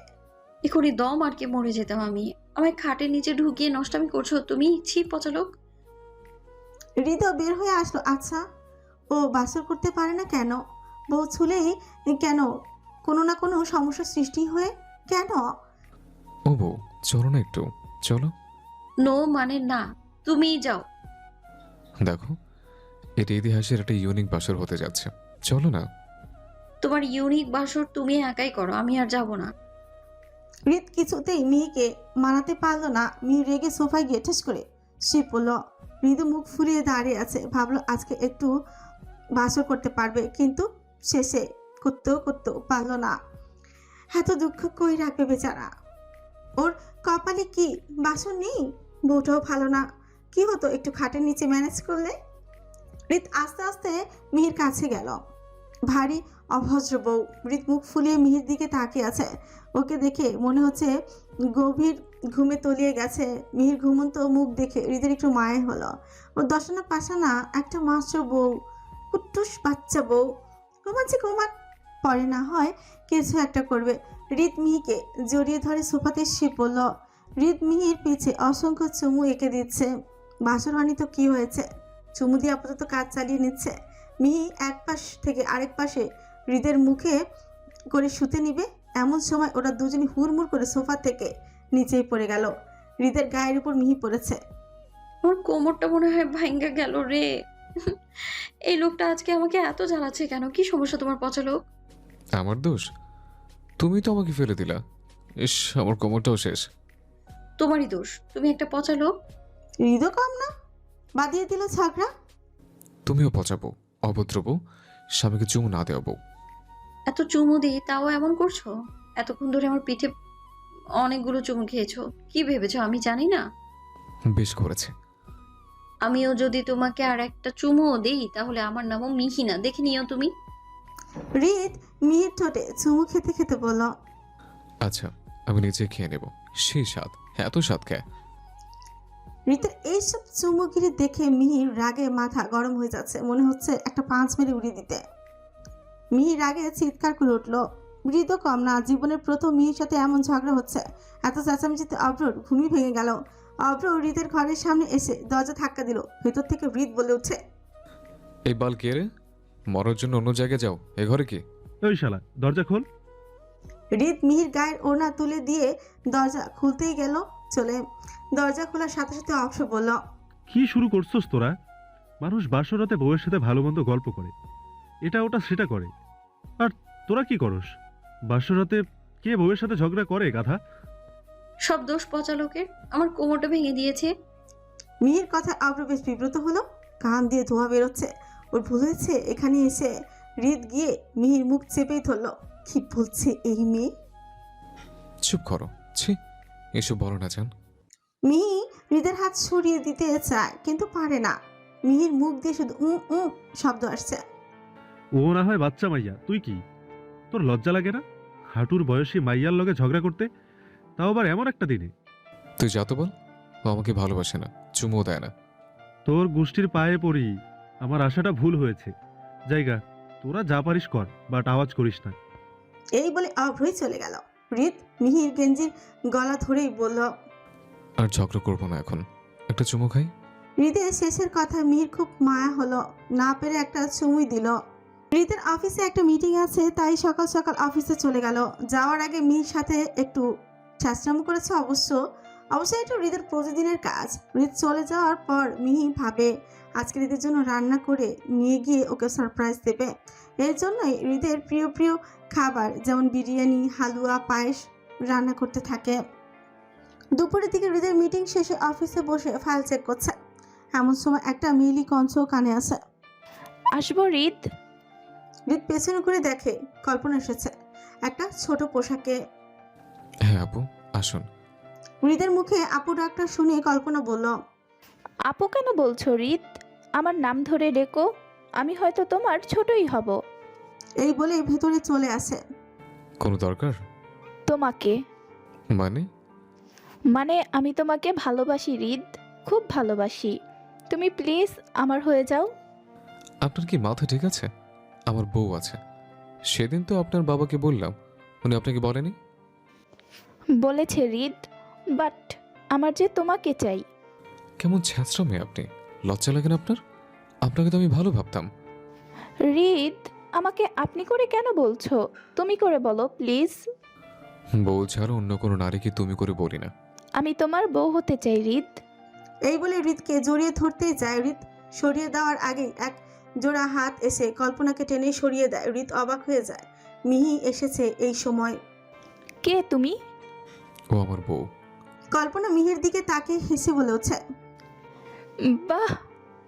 এখনই দম আটকে মরে যেতাম আমি। আমায় খাটের নিচে ঢুকিয়ে নষ্টামি করছো তুমি, ছি পচা লোক। হৃদও বের হয়ে আসলো। আচ্ছা, ও বাসর করতে পারে না কেন? বউ ছুলেই কেন কোনো না কোনো সমস্যার সৃষ্টি হয়ে কেন? ও বউ, চলো না একটু, চলো। নো মানে না, তুমিই যাও। দেখো, এটা ইতিহাসের একটা ইউনিক বাসর হতে যাচ্ছে, চলো না। তোমার ইউনিক বাসর তুমি একাই করো, আমি আর যাব না। হৃদ কিছুতেই মিহিকে মানাতে পারলো না। মিহি রেগে সোফায় গিয়ে ঠেস করে শুয়ে পড়ল। হৃদু মুখ ফুলিয়ে দাঁড়িয়ে আছে। ভাবলো আজকে একটু বাসর করতে পারবে, কিন্তু শেষে করতেও পারলো না। এত দুঃখ কই রাখবে বেচারা। ওর কপালে কি বাসর নেই? বউটাও ভালো না, কি হতো একটু খাটের নিচে ম্যানেজ করলে। হৃদ আস্তে আস্তে মিহির কাছে গেল। ভারী অভদ্র বউ। হৃদ মুখ ফুলিয়ে মিহির দিকে তাকিয়ে আছে। ওকে দেখে মনে হচ্ছে গভীর ঘুমে তলিয়ে গেছে। মিহির ঘুমন্ত মুখ দেখে হৃদের একটু মায়ে হলো। ওর দশানা পাশানা একটা মাস্টার বউ, কুট্টুস বাচ্চা বউ। ঘুমাচ্ছে ঘুমাক, পরে না হয় কিছু একটা করবে। হৃদ মিহিকে জড়িয়ে ধরে সোফাতে শুয়ে পড়ল। হৃদ মিহির পিছে অসংখ্য চুমু এঁকে দিচ্ছে। বাসর হয়নি তো কি হয়েছে, চুমু দিয়ে আপাতত কাজ চালিয়ে নিচ্ছে। মিহি এক পাশ থেকে আরেক পাশে হৃদের মুখে করে শুতে নিবে, এমন সময় ওরা দুজনই হুড়মুড় করে সোফা থেকে নিচেই পড়ে গেল। হৃদের গায়ের উপর মিহি পড়েছে। আমার কোমরটা মনে হয় ভাঙ্গা গেল রে। এই লোকটা আজকে আমাকে এত জ্বালাচ্ছে কেন? কি সমস্যা তোমার পচা লোক? আমার দোষ? তুমি তো আমাকে ফেলে দিলা। ইস, আমার কোমরটাও শেষ। তোমারই দোষ, তুমি একটা পচা লোক। হৃদও কম না, বাদিয়ে দিল ঝগড়া। তুমিও পচাবো, অভদ্র বউ, স্বামীকে চুমু না দেওয়া বউ। এত চুমু দিই তাও এমন করছো? এতক্ষণ ধরে আমার পিঠে অনেকগুলো চুমু খেয়েছো, কি ভেবেছো আমি জানি না? বেশ করেছে। আমিও যদি তোমাকে আর একটা চুমুও দেই তাহলে আমার নামও মিহি না, দেখে নিও তুমি। হৃদ মিহির ঠোঁটে চুমু খেতে খেতে বলল, আচ্ছা, আমি নিজে খেয়ে নেব। সেই স্বাদ, এত স্বাদ খায়। হৃদের এইসব চুমুগিরি দেখে মিহির রাগে মাথা গরম হয়ে যাচ্ছে। মনে হচ্ছে একটা পাঁচ মেরে উড়িয়ে দিতে। মিহির রাগে চিৎকার করে উঠল। হৃদও কম না, জীবনের প্রথম মিহির সাথে এমন ঝগড়া হচ্ছে। এত চেঁচামেচিতে অব্রর ঘুমিয়ে ভেঙে গেল। অব্র হৃদের ঘরের সামনে এসে দরজা ধাক্কা দিল। ভেতর থেকে হৃদ বলে উঠছে, এই বাল কে রে? মরার জন্য অন্য জায়গায় যাও, এ ঘরে কি? ওই শালা, দরজা খোল। হৃদ মিহির গায়ের ওড়না তুলে দিয়ে দরজা খুলতেই গেল চলে। দরজা খোলার সাথে সাথে অবশ্য বলল, কি শুরু করছস তোরা? মানুষ বাসরাতে বউয়ের সাথে ভালো মন্দ গল্প করে, এটা ওটা সেটা করে, আর তোরা কি করস? বাসরাতে কে বউয়ের সাথে ঝগড়া করে গাধা? সব দোষ পচা লোকের, আমার কোমরটা ভেঙে দিয়েছে। মিহির কথা অব্র বেশ বিব্রত হলো। কান দিয়ে ধোঁয়া বেরোচ্ছে। ওর ভুল হয়েছে এখানে এসে। হৃদ গিয়ে মিহির মুখ চেপেই ধরল। কি বলছে এই মেয়ে? চুপ করো। ছি, এসব বলো না জান। মিহি হৃদের হাত সরিয়ে দিতে চায় কিন্তু পারে না। মিহির মুখ দিয়ে শুধু শব্দ আসছে। ও না হয় বাচ্চা মাইয়া, তুই কি? তোর লজ্জা লাগে না হাঁটুর বয়সী মাইয়ার লগে ঝগড়া করতে, তাও আবার এমন একটা দিনে? তুই যা তো বল, ও আমাকে ভালোবাসে না, চুমুও দেয় না। তোর গোষ্ঠীর পায়ে পড়ি, আমার আশাটা ভুল হয়েছে। জায়গা, তোরা যা পারিস কর, বাট আওয়াজ করিস না। এই বলে অভ্রই চলে গেল। হৃদ মিহির গেঞ্জির গলা ধরেই বলল, আর ঝগড়া করবো না এখন, একটা চুমু খাই। হৃদের শেষের কথা মিহির খুব মায়া হলো, না পেরে একটা চুমুই দিল। হৃদের অফিসে একটা মিটিং আছে, তাই সকাল সকাল অফিসে চলে গেল। যাওয়ার আগে মিহির সাথে একটু চাষরামো করেছে অবশ্য এটা হৃদের প্রতিদিনের কাজ। হৃদ চলে যাওয়ার পর মিহি ভাবে আজকে হৃদের জন্য রান্না করে নিয়ে গিয়ে ওকে সারপ্রাইজ দেবে। এর জন্যই হৃদের প্রিয় প্রিয় খাবার যেমন বিরিয়ানি, হালুয়া, পায়েস রান্না করতে থাকে। দুপুরের দিকে হৃদের মিটিং শেষে অফিসে বসে ফাইল চেক করছে। এমন সময় একটা মিলি কঞ্চ কানে আসে। আসবো হৃদ? হৃদ পেছনে করে দেখে কল্পনা এসেছে একটা ছোট পোশাকে। হ্যাঁ আপু, আসুন। হৃদের মুখে আপু ডাকটা শুনে কল্পনা বলল, আপু কেন বলছো হৃদ? আমার নাম ধরে ডেকো, আমি হয়তো তোমার ছোটই হব। এই বলে ভেতরে চলে আসে। কোনো দরকার? তোমাকে মানে? আমি তোমাকে ভালোবাসি হৃদ, খুব ভালোবাসি। তুমি প্লিজ আমার হয়ে যাও। আপনার কি মাথা ঠিক আছে? আমার বউ আছে। সেদিন তো আপনার বাবাকে বললাম, উনি আপনাকে বলেনি? বলেছে হৃদ, বাট আমার যে তোমাকে চাই। কেমন ছ্যাঁচড়া মেয়ে আপনি, লজ্জা লাগে না আপনার? আপনাকে তো আমি ভালো ভাবতাম। হৃদ, আমাকে আপনি করে কেন বলছো? তুমি করে বলো প্লিজ। বউ ছাড়া অন্য কোনো নারীকে তুমি করে বলি না। আমি তোমার বউ হতে চাই হৃদ। এই বলে হৃদকে জড়িয়ে ধরতেই যায়। হৃদ সরিয়ে দেওয়ার আগেই এক জোড়া হাত এসে কল্পনাকে টেনে সরিয়ে দেয়। হৃদ অবাক হয়ে যায়, মিহি এসেছে এই সময়। কে তুমি? ও আমার বউ। কল্পনা মিহির দিকে তাকিয়ে হেসে বলে ওঠে, বাহ,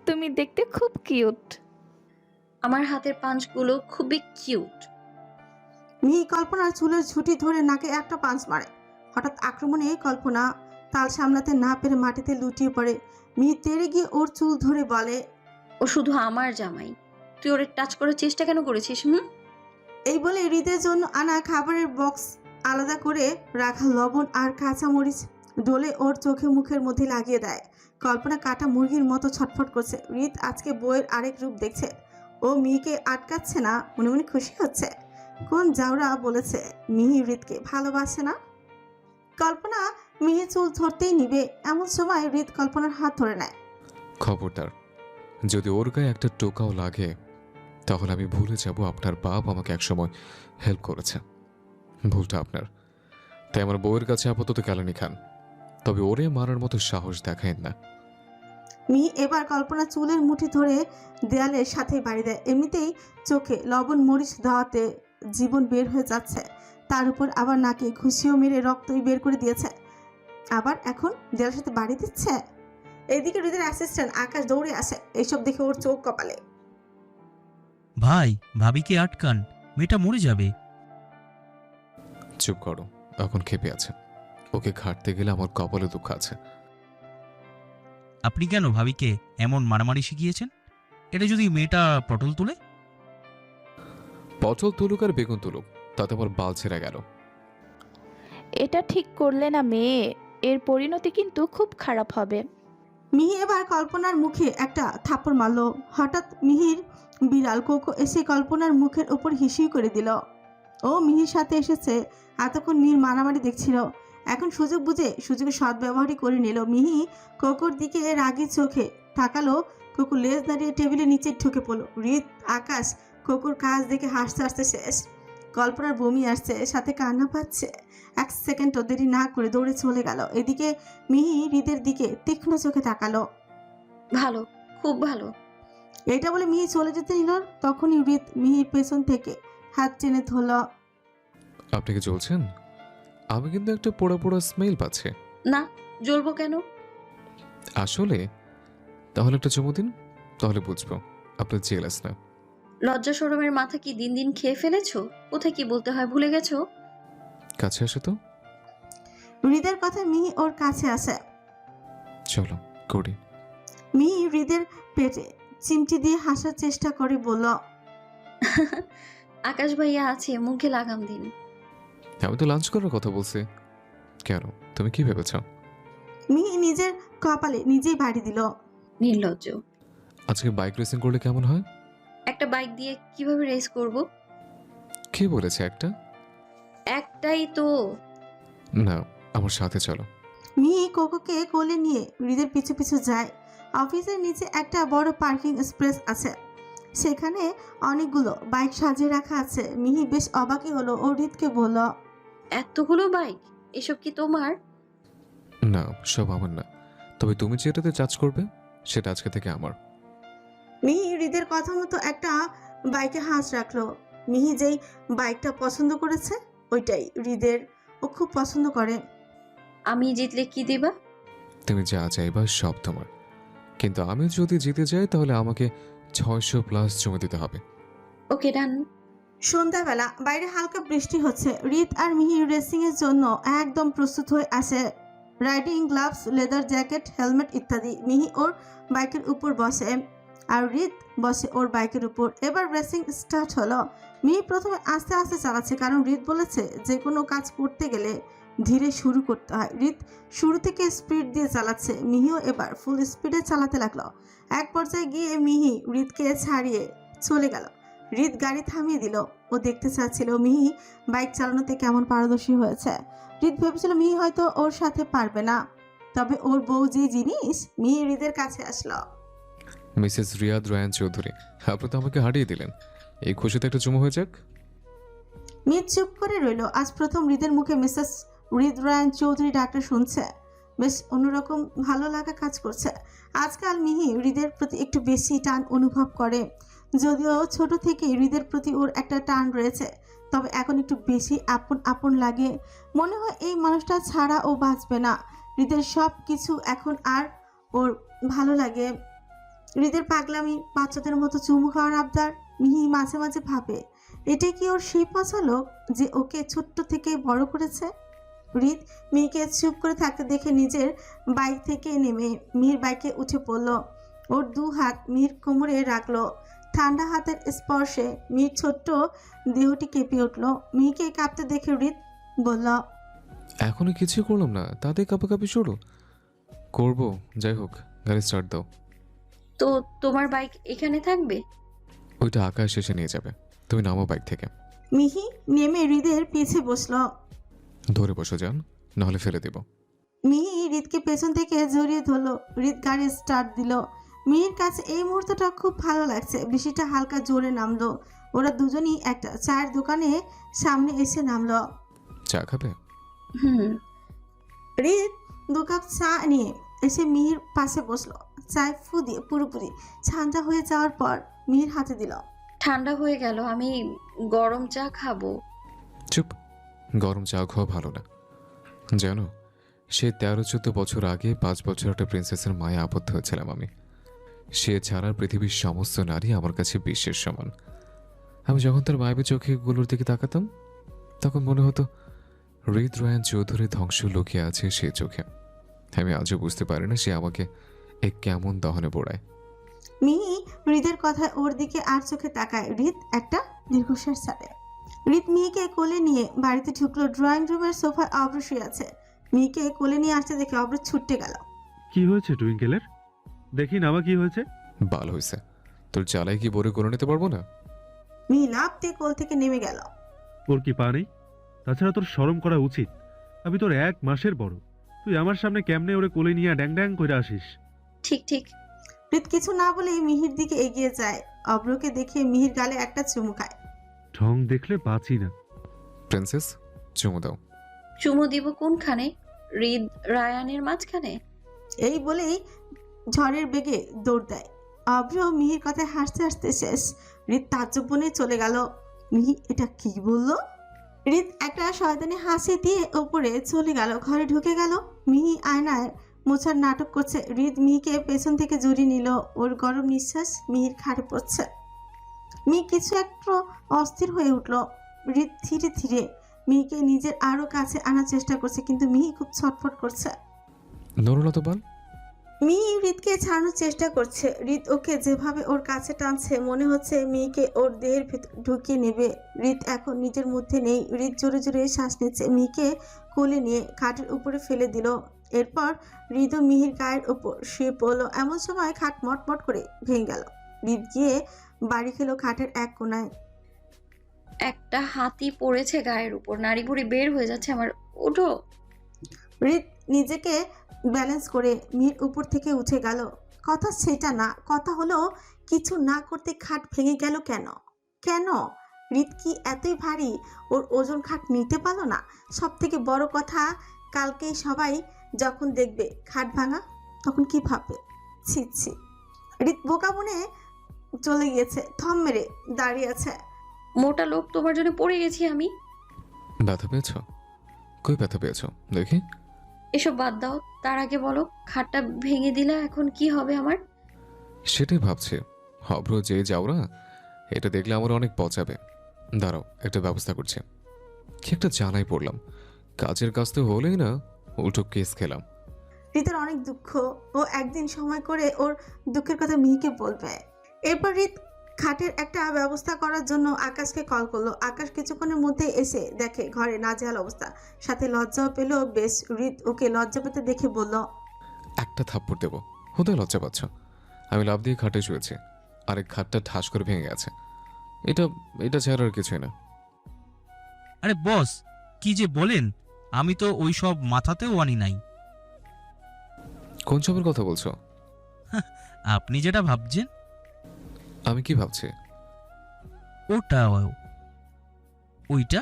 তুমি দেখতে খুব কিউট। আমার হাতের পাঞ্চগুলো খুবই কিউট। মিহি কল্পনার চুলের ঝুঁটি ধরে নাকে একটা পাঞ্চ মারে। হঠাৎ আক্রমণে কল্পনা তাল সামলাতে না পেরে মাটিতে লুটিয়ে পড়ে। মিহি তেড়ে গিয়ে ওর চুল ধরে বলে, ও শুধু আমার জামাই, তুই ওরে টাচ করার চেষ্টা কেন করেছিস? এই বলে হৃদের জন্য আনা খাবারের বক্স আলাদা করে রাখা লবণ আর কাঁচামরিচ ডলে ওর চোখে মুখের মধ্যে লাগিয়ে দেয়। কল্পনা কাটা মুরগির মতো ছটফট করছে। হৃদ আজকে বইয়ের আরেক রূপ দেখছে। ও মিহিকে আটকাচ্ছে না, মনে মনে খুশি হচ্ছে। কোন জাউরা বলেছে মিহি হৃদকে ভালোবাসে না? কল্পনা মিহি চুল ধরতেই নিবে, এমন সময় হৃদ কল্পনার হাত ধরে নেয়। খবরদার, যদি ওর গায়ে একটা টোকাও লাগে তাহলে আমি ভুলে যাব আপনার বাপ আমাকে একসময় হেল্প করেছে। ভুলটা আপনার, তাই আমার বউয়ের কাছে আপাতত কেলানি খান, তবে ওরে মারার মতো সাহস দেখায় না। মিহি এবার কল্পনা চুলের মুঠি ধরে দেয়ালের সাথে বাড়ি দেয়। এমনিতেই চোখে লবণ মরিচ দেওয়াতে জীবন বের হয়ে যাচ্ছে, তার উপর আবার নাকে ঘুষিও মেরে রক্তই বের করে দিয়েছে, আবার এখন দেয়ালের সাথে বাড়ি দিচ্ছে। এদিকে হৃদের অ্যাসিস্ট্যান্ট আকাশ দৌড়ে আসে। এইসব দেখে ওর চোখ কপালে। ভাই, ভাবিকে আটকান, মেয়েটা মরে যাবে। চুপ করো, এখন খেপে আছে। ওকে ঘাটতে গেলে আমার কপালে দুঃখ আছে। আপনি কেন ভাবিকে এমন মারামারি শিখিয়েছেন? এটা যদি মেয়েটা পটল তুলে? পটল তুলুক আর বেগুন তুলুক, তাতে আমার বাল ছেড়ে গেল। এটা ঠিক করলে না মেয়ে, এর পরিণতি কিন্তু খুব খারাপ হবে। মিহি এবার কল্পনার মুখে একটা থাপ্পড় মারল। হঠাৎ মিহির বিড়াল কোকো এসে কল্পনার মুখের ওপর হিসি করে দিল। ও মিহির সাথে এসেছে, এতক্ষণ মিহির মারামারি দেখছিল, এখন সুযোগ বুঝে সুযোগের সদ্ব্যবহারই করে নিল। মিহি কোকোর দিকে রাগি চোখে তাকালো। কোকো লেজ দাঁড়িয়ে টেবিলের নিচে ঢুকে পড়লো। হৃদ আকাশ কোকোর কাজ দেখে হাসতে হাসতে শেষ। কল্পনার বমি আসছে, সাথে কান্না পাচ্ছে। এক সেকেন্ডও দেরি না করে দৌড়ে চলে গেল। এদিকে মিহি হৃদের দিকে তীক্ষ্ণ চোখে তাকালো। ভালো, খুব ভালো। এটা বলে মিহি চলে যেতে নিল, তখনই হৃদ মিহির পেছন থেকে হাত টেনে ধরল। আপনি কি চলছেন? আমি কিন্তু একটা পোড়া পোড়া স্মেল পাচ্ছি। না, জ্বলবো কেন? আসলে? তাহলে একটা চুমু দিন, তাহলে বুঝবো আপনার জেলাস না। লজ্জা শরমের মাথা কি দিন দিন খেয়ে ফেলেছো? কোথায় কি বলতে হয় ভুলে গেছো? কাছে আসো তো। হৃদের কথা মিহি ওর কাছে আসে। চলো করি। মিহি হৃদের পেটে চিমটি দিয়ে হাসার চেষ্টা করে বলল, আকাশ ভাইয়া আছে, মুখে লাগাম দিন। আমি তো লাঞ্চ করার কথা বলছি। কেন, তুমি কি ভেবেছ? মিহি নিজের কপালে নিজেই বাড়ি দিল। নির্লজ্জ। আজকে বাইক রেসিং করলে কেমন হয়? একটা বাইক দিয়ে কিভাবে রেস করব? কে বলেছে একটা? একটাই তো। না, আমার সাথে চলো। মিহি কোকোকে কোলে নিয়ে হৃদের পিছু পিছু যায়। অফিসের নিচে একটা বড় পার্কিং স্পেস আছে, সেখানে অনেকগুলো বাইক সাজিয়ে রাখা আছে। মিহি বেশ অবাকই হলো ও হৃদকে বলল, এতগুলো বাইক, এসব কি তোমার? না, সব আমার না, তবে তুমি যেটাতে চার্জ করবে সেটা আজকে থেকে আমার। মিহি হৃদের কথা মতো একটা বাইকে হাত রাখলো। মিহি যেই বাইকটা পছন্দ করেছে ওইটাই হৃদের, ও খুব পছন্দ করে। আমি জিতলে কি দিবা? তুমি যা চাইবা সব তোমার, কিন্তু আমি যদি জিতে যাই তাহলে আমাকে 600+ জমা দিতে হবে। ওকে ডান। সন্ধ্যাবেলা বাইরে হালকা বৃষ্টি হচ্ছে। হৃদ আর মিহি রেসিং এর জন্য একদম প্রস্তুত হয়ে আসে। Riding gloves, leather jacket, helmet ইত্যাদি। মিহি ওর বাইকের উপর বসে আর হৃদ বসে ওর বাইকের উপর। এবার রেসিং স্টার্ট হলো। মিহি প্রথমে আস্তে আস্তে চালাচ্ছে, কারণ হৃদ বলেছে যে কোনো কাজ করতে গেলে ধীরে শুরু করতে হয়। হৃদ শুরু থেকে স্পিড দিয়ে চালাচ্ছে, মিহিও এবার ফুল স্পিডে চালাতে লাগলো। এক পর্যায়ে গিয়ে মিহি হৃদকে ছাড়িয়ে চলে গেল। হৃদ গাড়ি থামিয়ে দিল। ও দেখতে চাচ্ছিল মিহি বাইক চালানোতে কেমন পারদর্শী হয়েছে। হৃদ ভেবেছিল মিহি হয়তো ওর সাথে পারবে না, তবে ওর বউ যে জিনিস। মিহি হৃদের কাছে আসলো। মিসেস রিয়াদ রায়ান চৌধুরী, আপনি তো আমাকে হারিয়ে দিলেন। এই খুশিতে একটা চুমু হয়ে যাক। মিহি চুপ করে রইল। আজ প্রথম হৃদের মুখে মিসেস হৃদ রায়ান চৌধুরী ডাক্তার শুনছে। বেশ অন্যরকম ভালো লাগা কাজ করছে। আজকাল মিহি হৃদের প্রতি একটু বেশি টান অনুভব করে। যদিও ছোট থেকে হৃদের প্রতি ওর একটা টান রয়েছে, তবে এখন একটু বেশি আপন আপন লাগে। মনে হয় এই মানুষটা ছাড়া ও বাঁচবে না। হৃদের সব কিছু এখন আর ওর ভালো লাগে। হৃদের পাগলামি, বাচ্চাদের মতো চুমু খাওয়ার আবদার। মিহি মাঝে মাঝে ভাবে, এটা কি ওর সেই পচা লোক যে ওকে ছোট্ট থেকে বড় করেছে? হৃদ মিহিকে চুপ করে থাকতে দেখে নিজের বাইক থেকে নেমে মিহির বাইকে উঠে পড়ল। ওর দু হাত মিহির কোমরে রাখলো। ঠান্ডা হাতের স্পর্শে মিহির ছোট্ট দেহটি কেঁপে উঠল। মিহিকে কাঁপতে দেখে হৃদ বলল, এখনো কিছু করলাম না, তাতে কাঁপাকাঁপি শুরু করবো। যাই হোক, গাড়ি স্টার্ট দাও। তো তোমার বাইক এখানে থাকবে? ওইটা আকাশ এসে নিয়ে যাবে, তুমি নামো বাইক থেকে। মিহি নেমে হৃদের পিছে বসলো। ধরে বসে যান, নাহলে ফেলে দেব। মিহি হৃদকে পেছন থেকে জড়িয়ে ধরলো। হৃদ গাড়ি স্টার্ট দিল। মিহির কাছে এই মুহূর্তটা খুব ভালো লাগছে। বৃষ্টিটা হালকা জোরে নামলো। ওরা দুজনই একটা চায়ের দোকানে সামনে এসে নামলো। চা খাবে? হুম। হৃদ 2 কাপ চা নিয়ে এসে মিহির পাশে বসলো। চায় ফু দিয়ে পুরোপুরি ঠান্ডা হয়ে যাওয়ার পর মিহির হাতে দিল। ঠান্ডা হয়ে গেল, আমি গরম চা খাবো। চুপ, গরম চা খাওয়া ভালো না। জানো, সে 13-14 বছর আগে 5 বছর একটা প্রিন্সেসের মায়ে আবদ্ধ হয়েছিলাম আমি। সে ছাড়া পৃথিবীর সমস্ত নারী আমার কাছে বিশ্বের সমান। আমি যখন তার মায়াবী চোখেগুলোর দিকে তাকাতাম, তখন মনে হতো হৃদ রায়ান চৌধুরী ধ্বংস লুকিয়ে আছে সে চোখে। আমি আজও বুঝতে পারি না সে আমাকে এক কেমন দহনে পোড়ায়। মিহি হৃদের কথায় ওর দিকে আর চোখে তাকায়। হৃদ একটা দীর্ঘশ্বাস ছাড়ে। হৃদ মিহিকে কোলে নিয়ে বাড়িতে ঢুকলো। ড্রয়িং রুমের সোফায় অব্র শুয়ে আছে। মিহিকে কোলে নিয়ে আসতে দেখে অব্র ছুটতে গেল। কি হয়েছে টুইঙ্কেলের? দেখি না, কি হয়েছে? ভালো হয়েছে, তোর জ্বালায় কি বরে করে নিতে পারবো না? মিহি লাফ দিয়ে কোল থেকে নেমে গেল। ওর কি পা নেই? তাছাড়া তোর শরম করা উচিত। আমি তোর 1 মাসের বড়, তুই আমার সামনে কেমনে ওরে কোলে নিয়ে ড্যাং ড্যাং করে আসিস? ঠিক ঠিক। হৃদ কিছু না বলেই মিহির দিকে এগিয়ে যায়। অব্রকে দেখে মিহির গালে একটা চুমু খায়। ঢং দেখলে বাঁচি না। প্রিন্সেস, চুমু দাও। চুমু দিব কোনখানে? হৃদ রায়ানের মাঝখানে? এই বলেই ঝড়ের বেগে দৌড় দেয়। অব্র মিহির কথায় হাসতে হাসতে শেষ। হৃদ তাজ্জব বনে চলে গেল। মিহি এটা কি বললো? হৃদ একটা শয়তানি হাসি দিয়ে উপরে চলে গেল। ঘরে ঢুকে গেল। মিহি আয়নায় মোছার নাটক করছে। হৃদ মিহিকে পেছন থেকে জড়িয়ে নিল। ওর গরম নিঃশ্বাস মিহির ঘাড়ে পড়ছে। মিহি কিছু একটু অস্থির হয়ে উঠল। হৃদ ধীরে ধীরে মিহিকে নিজের আরো কাছে আনার চেষ্টা করছে, কিন্তু মিহি খুব ছটফট করছে। নড়ো না তো বল। মিহি হৃদকে ছাড়ানোর চেষ্টা করছে। হৃদ ওকে যেভাবে ওর কাছে টানছে মনে হচ্ছে মিহিকে ওর দেহের ভেতর ঢুকিয়ে নেবে। হৃদ এখন নিজের মধ্যে নেই। হৃদ জোরে জোরে শ্বাস নিচ্ছে। মিহিকে কোলে নিয়ে খাটের উপরে ফেলে দিল। এরপর হৃদ ও মিহির গায়ের উপর শুয়ে পড়লো। এমন সময় খাট মটমট করে ভেঙে গেল। হৃদ গিয়ে বাড়ি খেলো খাটের এক কোনায়। একটা হাতি পড়েছে গায়ের উপর, নাড়ি ভুড়ি বের হয়ে যাচ্ছে আমার। ওঠো। হৃদ নিজেকে ব্যালেন্স করে মিহির উপর থেকে উঠে গেল। কথা সেটা না, কথা হলো কিছু না করতে খাট ভেঙে গেল কেন? কেন? হৃদ কি এতই ভারী ওর ওজন খাট নিতে পারলো না? সব থেকে বড় কথা, কালকে সবাই যখন দেখবে খাট ভাঙা তখন কি ভাববে? ছি ছি। হৃদ বোকা মনে চলে গিয়েছে, থম মেরে দাঁড়িয়ে আছে। মোটা লোক, তোমার জন্য পড়ে গেছি আমি। ব্যথা পেয়েছ? কই ব্যথা পেয়েছ দেখি? এসব বাদ দাও, তার আগে বলো খাটটা ভেঙে দিলে এখন কি হবে আমার? সেটাই ভাবছি। অভ্র যে যাওরা, এটা দেখলে আমার অনেক পচাবে। দাঁড়াও, একটা ব্যবস্থা করছি। কি একটা জানাই পড়লাম, কাজের কাজ তো হলেই না, উল্টো কেস খেলাম। হৃদের অনেক দুঃখ। ও একদিন সময় করে ওর দুঃখের কথা মিহিকে বলবে। এরপর হৃদ খাটের একটা ব্যবস্থা করার জন্য আকাশকে কল করলো। আকাশ কিছুক্ষণের মধ্যে এসে দেখে ঘরে নাজেহাল অবস্থা, সাথে লজ্জাও পেল বেশ। হৃদ ওকে লজ্জা পেতে দেখে বলল, একটা থাপ্পড় দেবো, হোদায় লজ্জা পাচ্ছ? আমি লাফ দিয়ে খাটে শুয়েছি, আরেক খাটটা ঠাস করে ভেঙে গেছে। এটা এটা ছাড়া আর কিছুই না। আরে বস, কি যে বলেন, আমি তো ওই সব মাথাতেও আনি নাই। কোন সবের কথা বলছো? আপনি যেটা ভাবছেন আমি কি ভাবছি? ওটা ওইটা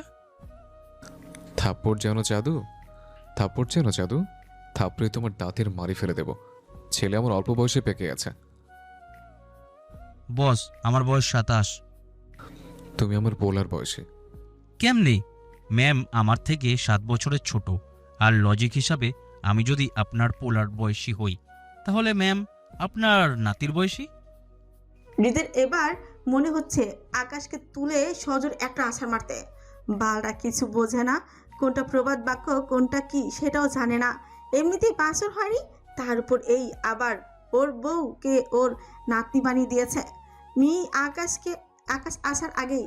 থাপ্পড় যেন জাদু, থাপ্পড় যেন জাদু, থাপ্পড়ে তোমার দাঁতের মারি ফেলে দেব। ছেলে আমার অল্প বয়সে পেকে গেছে। বস, আমার বয়স 27। তুমি আমার পোলার বয়সে। কেমনে? ম্যাম আমার থেকে 7 বছরের ছোট, আর লজিক হিসাবে আমি যদি আপনার পোলার বয়সী হই, তাহলে ম্যাম আপনার নাতির বয়সী। হৃদের এবার মনে হচ্ছে আকাশকে তুলে সজোর একটা আছাড় মারতে। বালরা কিছু বোঝে না, কোনটা প্রবাদ বাক্য কোনটা কি সেটাও জানে না। এমনিতেই বাঁচর হয়নি, তার উপর এই আবার ওর বউকে ওর নাতনি বানিয়ে দিয়েছে। আকাশ আসার আগেই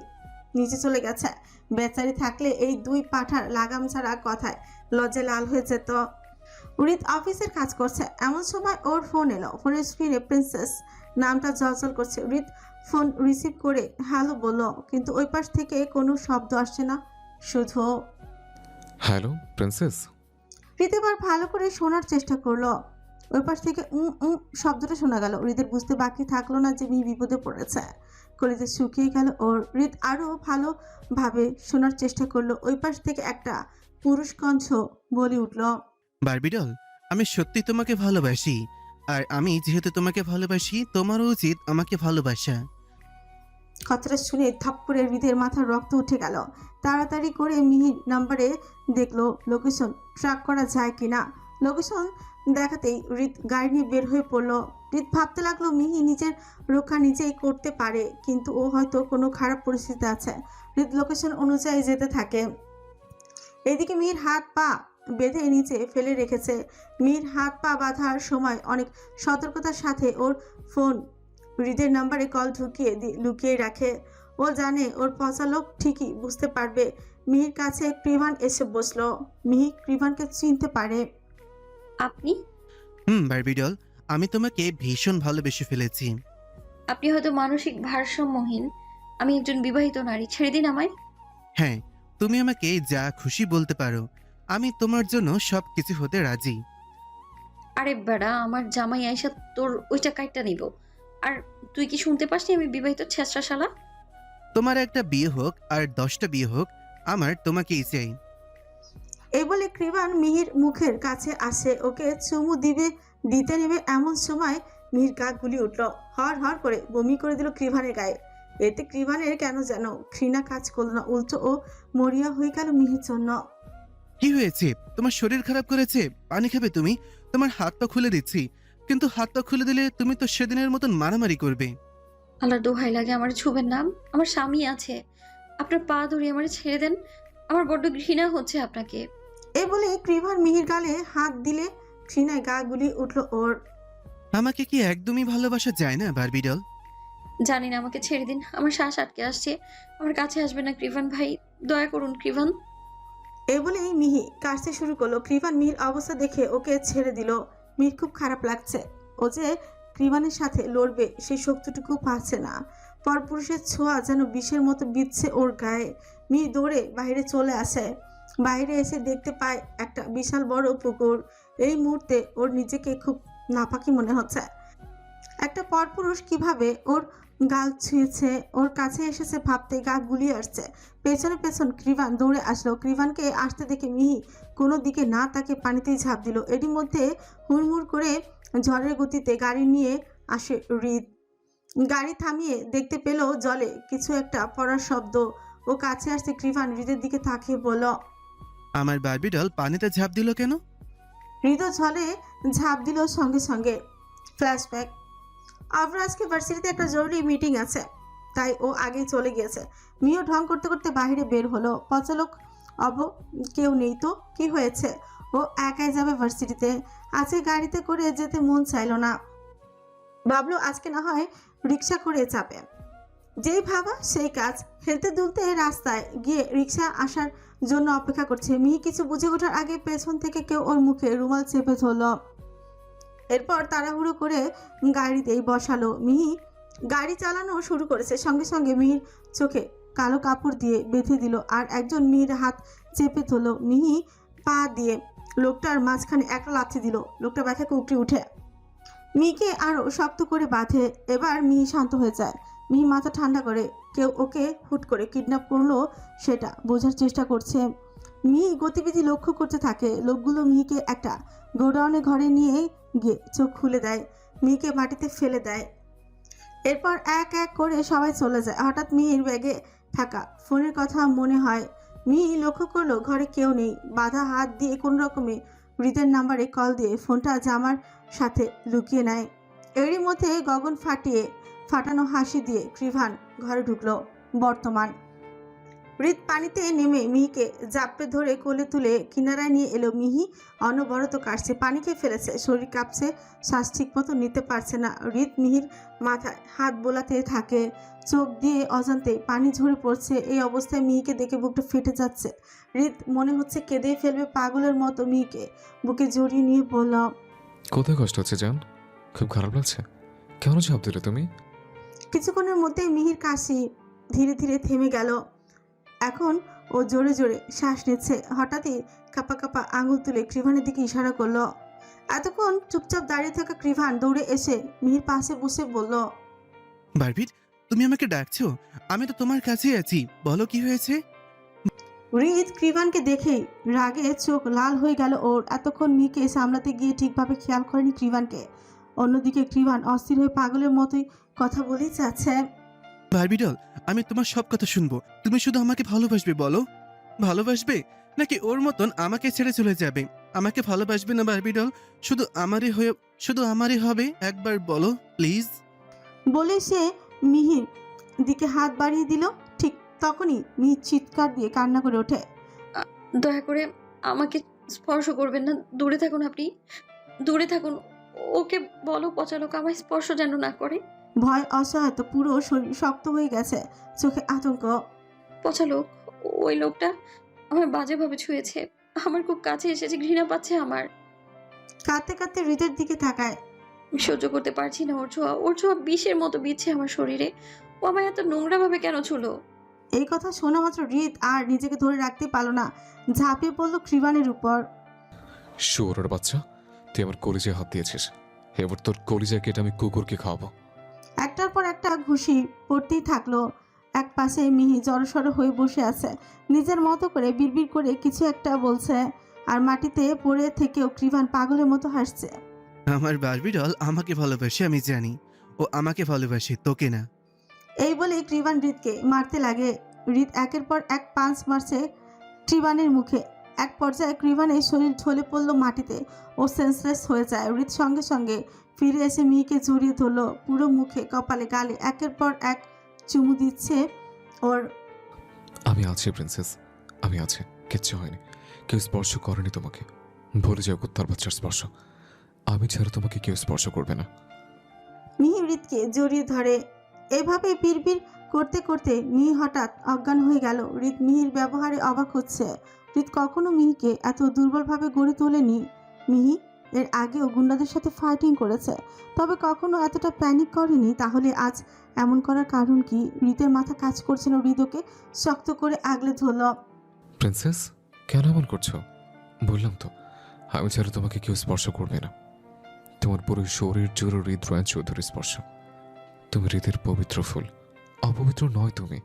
নিচে চলে গেছে। বেচারি থাকলে এই দুই পাঠার লাগাম ছাড়া কথায় লজ্জায় লাল হয়ে যেত। হৃদ অফিসের কাজ করছে, এমন সময় ওর ফোন এলো। ফোনের স্ক্রিনে প্রিন্সেস নামটা জলজল করছে। হৃদ ফোন রিসিভ করে হ্যালো বলল, কিন্তু ওই পাশ থেকে কোনো শব্দ আসছে না, শুধু হ্যালো প্রিন্সেস। হৃদ এবার ভালো করে শোনার চেষ্টা করলো। ওই পাশ থেকে শব্দটা শোনা গেল। হৃদের বুঝতে বাকি থাকলো না যে মিহি বিপদে পড়েছে। কলিতে শুকিয়ে গেল ওর। হৃদ আরো ভালোভাবে শোনার চেষ্টা করলো। ওই পাশ থেকে একটা পুরুষ কণ্ঠ বলে উঠল, বারবিডল, আমি সত্যি তোমাকে ভালোবাসি, আর আমি যেহেতু তোমাকে ভালোবাসি, তোমারও উচিত আমাকে ভালোবাসা। কথাটা শুনে থাপ্পড়ে হৃদের মাথার রক্ত উঠে গেল। তাড়াতাড়ি করে মিহির নাম্বারে দেখলো লোকেশন ট্র্যাক করা যায় কিনা। লোকেশন দেখাতেই হৃদ গাড়ি নিয়ে বের হয়ে পড়লো। হৃদ ভাবতে লাগলো মিহি নিজের রক্ষা নিজেই করতে পারে, কিন্তু ও হয়তো কোনো খারাপ পরিস্থিতিতে আছে। হৃদ লোকেশন অনুযায়ী যেতে থাকে। এদিকে মিহির হাত পা বেঁধে নিচে ফেলে রেখেছে। মিহির হাত পা বাঁধার সময় অনেক সতর্কতার সাথে ওর ফোন হৃদের নাম্বারে কল লুকিয়ে রাখে। ও জানে ওর পচা লোক ঠিকই বুঝতে পারবে। মিহির কাছে কৃভান এসে বসলো। মিহি কৃভানকে চিনতে পারে। আপনি? বারবিডল, আমি তোমাকে ভীষণ ভালোবেসে ফেলেছি। আপনি হয়তো মানসিক ভারসাম্যহীন, আমি একজন বিবাহিত নারী, ছেড়ে দিন আমায়। হ্যাঁ, তুমি আমাকে যা খুশি বলতে পারো, আমি তোমার জন্য সব কিছু হতে রাজি। আরে বেড়া, আমার জামাই আইসা তোর ওইটা কাইটটা নিব। আর তুই কি শুনতে পাসনি আমি বিবাহিত ছেঁচড়া শালা? তোমার একটা বিয়ে হোক আর 10টা বিয়ে হোক, আমার তোমাকেই চাই। এই বলে কৃভান মিহির মুখের কাছে আসে। ওকে চুমু দিতে নেবে এমন সময় মিহির গা গুলি উঠল। হর হর করে বমি করে দিল কৃভানের গায়ে। এতে কৃভানের কেন যেন ঘৃণা কাজ করলো না, উল্টো ও মরিয়া হয়ে গেল মিহির জন্য। কি হয়েছে? তোমার শরীর খারাপ করেছে? পানি খাবে তুমি? তোমার হাত পা খুলে দিচ্ছি, কিন্তু হাত পা খুলে দিলে তুমি তো সেদিনের মতন মারামারি করবে। আল্লাহর দোহাই লাগে আমার ছুবেন না। আমার স্বামী আছে, আপনার পা ধরে আমার ছেড়ে দেন। আমার বড্ড ঘৃণা হচ্ছে আপনাকে। এই বলে কৃভান মিহির গালে হাত দিলে ঘৃণায় গা গুলি উঠল ওর। আমাকে কি একদমই ভালোবাসা যায় না বারবি ডল? জানি না, আমাকে ছেড়ে দিন। আমার শ্বাস আটকে আসছে। আমার কাছে আসবে না কৃভান ভাই, দয়া করুন কৃভান। এই বলেই মিহি কাশতে শুরু করলো। কৃভান মিহির অবস্থা দেখে ওকে ছেড়ে দিল। মিহির খুব খারাপ লাগছে। ও যে কৃভানের সাথে লড়বে সেই শক্তিটুকু পাচ্ছে না। পরপুরুষের ছোঁয়া যেন বিষের মতো বিচ্ছে ওর গায়ে। মিহি দৌড়ে বাইরে চলে আসে। বাইরে এসে দেখতে পায় একটা বিশাল বড় পুকুর। এই মুহূর্তে ওর নিজেকে খুব নাপাকি মনে হচ্ছে। একটা পরপুরুষ কিভাবে ওর গাল ছুঁয়েছে, ওর কাছে এসেছে ভাবতে গা গুলিয়ে আসছে। পেছনে পেছন কৃভান দৌড়ে আসলো। কৃভানকে আসতে দেখে মিহি কোনো দিকে না তাকে পানিতেই ঝাঁপ দিল। এরই মধ্যে হুড়মুড় করে ঝড়ের গতিতে গাড়ি নিয়ে আসে হৃদ। গাড়ি থামিয়ে দেখতে পেল জলে কিছু একটা পড়ার শব্দ। ও কাছে আসতে কৃভান হৃদের দিকে তাকিয়ে বলল, আমার বারবি ডল পানিতে ঝাঁপ দিল কেন? হৃদয় জলে ঝাঁপ দিল সঙ্গে সঙ্গে। ফ্ল্যাশব্যাক। আবরা আজকে ভার্সিটিতে একটা জরুরি মিটিং আছে, তাই ও আগেই চলে গিয়েছে। মিও ঢং করতে করতে বাইরে বের হলো। পচালোক কেউ নেই তো কি হয়েছে, ও একাই যাবে ভার্সিটিতে। আজকে গাড়িতে করে যেতে মন চাইলো না। ভাবলো আজকে না হয় রিক্সা করে যাবে। যেই ভাবা সেই কাজ। হেলতে দুলতে রাস্তায় গিয়ে রিক্সা আসার জন্য অপেক্ষা করছে। মিহি কিছু বুঝে ওঠার আগে পেছন থেকে কেউ ওর মুখে রুমাল চেপে ধরল। এরপর তাড়াহুড়ো করে গাড়িতেই বসালো। মিহি গাড়ি চালানো শুরু করেছে। সঙ্গে সঙ্গে মিহির চোখে কালো কাপড় দিয়ে বেঁধে দিল আর একজন মিহির হাত চেপে ধরল। মিহি পা দিয়ে লোকটার মাঝখানে একটা লাথি দিল। লোকটা ব্যথাকে উপড়ে উঠে মিহিকে আরও শক্ত করে বাঁধে। এবার মিহি শান্ত হয়ে যায়। মিহি মাথা ঠান্ডা করে কেউ ওকে হুট করে কিডন্যাপ করলো সেটা বোঝার চেষ্টা করছে। মিহি গতিবিধি লক্ষ্য করতে থাকে। লোকগুলো মিহিকে একটা গোডাউনে ঘরে নিয়ে গিয়ে চোখ খুলে দেয়, মিহিকে মাটিতে ফেলে দেয়। এরপর এক এক করে সবাই চলে যায়। হঠাৎ মিহির ব্যাগে থাকা ফোনের কথা মনে হয়। মিহি লক্ষ্য করলো ঘরে কেউ নেই। বাঁধা হাত দিয়ে কোনো রকমে হৃদের নাম্বারে কল দিয়ে ফোনটা জামার সাথে লুকিয়ে নেয়। এরই মধ্যে গগন ফাটানো হাসি দিয়ে কৃভান ঘরে ঢুকলো। বর্তমান হৃদ পানিতে নেমে মিহিকে জাপটে ধরে কোলে তুলে কিনারায় নিয়ে এলো। মিহি অনবরত কাশছে, পানি খেয়ে ফেলেছে, শরীর কাঁপছে, শ্বাস ঠিক মতো নিতে পারছে না। হৃদ মিহির মাথায় হাত বোলাতে থাকে, চোখ দিয়ে অজান্তে পানি ঝরে পড়ছে। এই অবস্থায় মিহিকে দেখে বুকটা ফেটে যাচ্ছে। হৃদ মনে হচ্ছে কেঁদে ফেলবে পাগলের মতো। মিহিকে বুকে জড়িয়ে নিয়ে বলল, কোথায় কষ্ট হচ্ছে জান? খুব খারাপ লাগছে? কেন ঝাঁপ দিলে তুমি? কিছুক্ষণের মধ্যে মিহির কাশি ধীরে ধীরে থেমে গেল। এখন ও জোরে জোরে শ্বাস নিচ্ছে। হঠাৎই কাপা কাপা আঙুল তুলে কৃভানের দিকে ইশারা করলো। এতক্ষণ চুপচাপ দাঁড়িয়ে থাকা কৃভান দৌড়ে এসে মিহির পাশে বসে বলল, বারবিট, তুমি আমাকে ডাকছো? আমি তো তোমার কাছেই আছি, বলো কি হয়েছে? হৃদ কৃভানকে দেখেই রাগে চোখ লাল হয়ে গেল ওর। এতক্ষণ মিহিকে সামলাতে গিয়ে ঠিকভাবে খেয়াল করেনি কৃভানকে। অন্যদিকে কৃভান অস্থির হয়ে পাগলের মতোই কথা বলেই যাচ্ছে। বারবি ডল, আমি তোমার সব কথা শুনবো। তুমি শুধু আমাকে ভালোবাসবে, বলো ভালোবাসবে, নাকি ওর মতন আমাকে ছেড়ে চলে যাবে? আমাকে ভালোবাসবে না বারবি ডল? শুধু আমারই হবে, একবার বলো প্লিজ। বলে সে মিহির দিকে হাত বাড়িয়ে দিল। ঠিক তখনই মিহির চিৎকার দিয়ে কান্না করে ওঠে। দয়া করে আমাকে স্পর্শ করবেন না, দূরে থাকুন আপনি, দূরে থাকুন। ওকে বলো পচালোক আমায় স্পর্শ যেন না করে। ভয় অসহায়তা পুরো শরীর শক্ত হয়ে গেছে, চোখে আতঙ্ক। পচালোক, ওই লোকটা আমার বাজেভাবে ছুঁয়েছে, আমার খুব কাছে এসেছে, ঘৃণা পাচ্ছে আমার। কাঁদতে কাঁদতে হৃদের দিকে তাকায়। সহ্য করতে পারছি না ওর ছোঁয়া বিষের মতো বিচ্ছে আমার শরীরে। ও আমায় এত নোংরা ভাবে কেন ছুলো? এই কথা শোনা মাত্র হৃদ আর নিজেকে ধরে রাখতে পারল না, ঝাঁপিয়ে পড়লো কৃভানের উপর। শুয়োরের বাচ্চা, তুই আমার কলিজায় হাত দিয়েছিস, এবার তোর কলিজা কেটে আমি কুকুরকে খাওয়াবো। একটার পর একটা ঘুষি পড়তেই থাকলো। এক পাশে মিহি জড়সড় হয়ে বসে আছে, নিজের মতো করে বিড়বিড় করে কিছু একটা বলছে। আর মাটিতে পড়ে থেকেও কৃভান পাগলের মতো হাসছে। আমার বারবি ডল আমাকে ভালোবাসে, আমি জানি। ও আমাকে ভালোবাসে, তোকে না। এই বলে কৃভান হৃদকে মারতে লাগে। হৃদ একের পর এক পাঁচ মারছে কৃভানের মুখে, এক পর্যায়ে ক্রিভানের শরীর ঢলে পড়ল মাটিতে। ও সেন্সলেস হয়ে যায়। হৃদ সঙ্গে সঙ্গে ফিরে এসে মিহিকে জড়িয়ে ধরল। পুরো মুখে, কপালে, গালে একের পর এক চুমু দিচ্ছে ওর। আমি আছি প্রিন্সেস, আমি আছি, কিচ্ছু হয়নি, কেউ স্পর্শ করেনি তোমাকে। ভুলে যাও কুত্তার বাচ্চার স্পর্শ, আমি ছাড়া তোমাকে কেউ স্পর্শ করবে না। মিহি হৃদকে জড়িয়ে ধরে। এভাবে বিড়বিড় করতে করতে মিহি হঠাৎ অজ্ঞান হয়ে গেল। হৃদ মিহির ব্যবহারে অবাক হচ্ছে। হৃদ কখনো মিহিকে এত দুর্বলভাবে গড়ে তোলেনি। মিহি এর আগেও গুন্ডাদের সাথে ফাইটিং করেছে, তবে কখনো এতটা প্যানিক করেনি। তাহলে আজ এমন করার কারণ কি? হৃদের মাথা কাজ করছে না। হৃদ ওকে শক্ত করে আগলে ধরল। প্রিন্সেস, কেন এমন করছো? বললাম তো, আমি ছাড়া তোমাকে কেউ স্পর্শ করবে না। তোমার পুরো শরীর জুড়ে হৃদয় চৌধুরীর স্পর্শ। তুমি হৃদের পবিত্র ফুল, অপবিত্র নয় তুমি।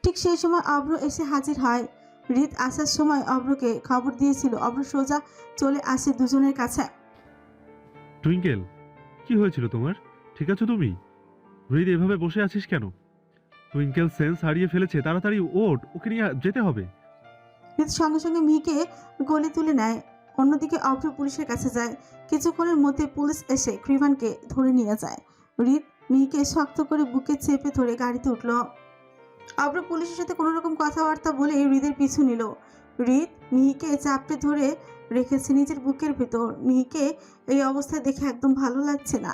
ঠিক সেই সময় অব্র এসে হাজির হয়। হৃদ আসার সময় অব্রকে খবর দিয়েছিল। অব্র সোজা চলে আসে দুজনের কাছে। টুইঙ্কেল, কি হয়েছিল তোমার? ঠিক আছো তুমি? হৃদ এভাবে বসে আছিস কেন? টুইঙ্কেল সেন্স হারিয়ে ফেলেছে, তাড়াতাড়ি ওঠ, ওকে নিয়ে যেতে হবে। হৃদ সঙ্গে সঙ্গে মিহিকে গলে তুলে নেয়। অন্যদিকে অব্র পুলিশের কাছে যায়। কিছুক্ষণের মধ্যে পুলিশ এসে ক্রিভানকে ধরে নিয়ে যায়। হৃদ মিহিকে শক্ত করে বুকে চেপে ধরে গাড়িতে উঠল। অব্র পুলিশের সাথে কোনো রকম কথাবার্তা বলে হৃদের পিছু নিল। হৃদ মিহিকে চাপড়ে ধরে রেখেছে নিজের বুকের ভেতর। মিহিকে এই অবস্থায় দেখে একদম ভালো লাগছে না।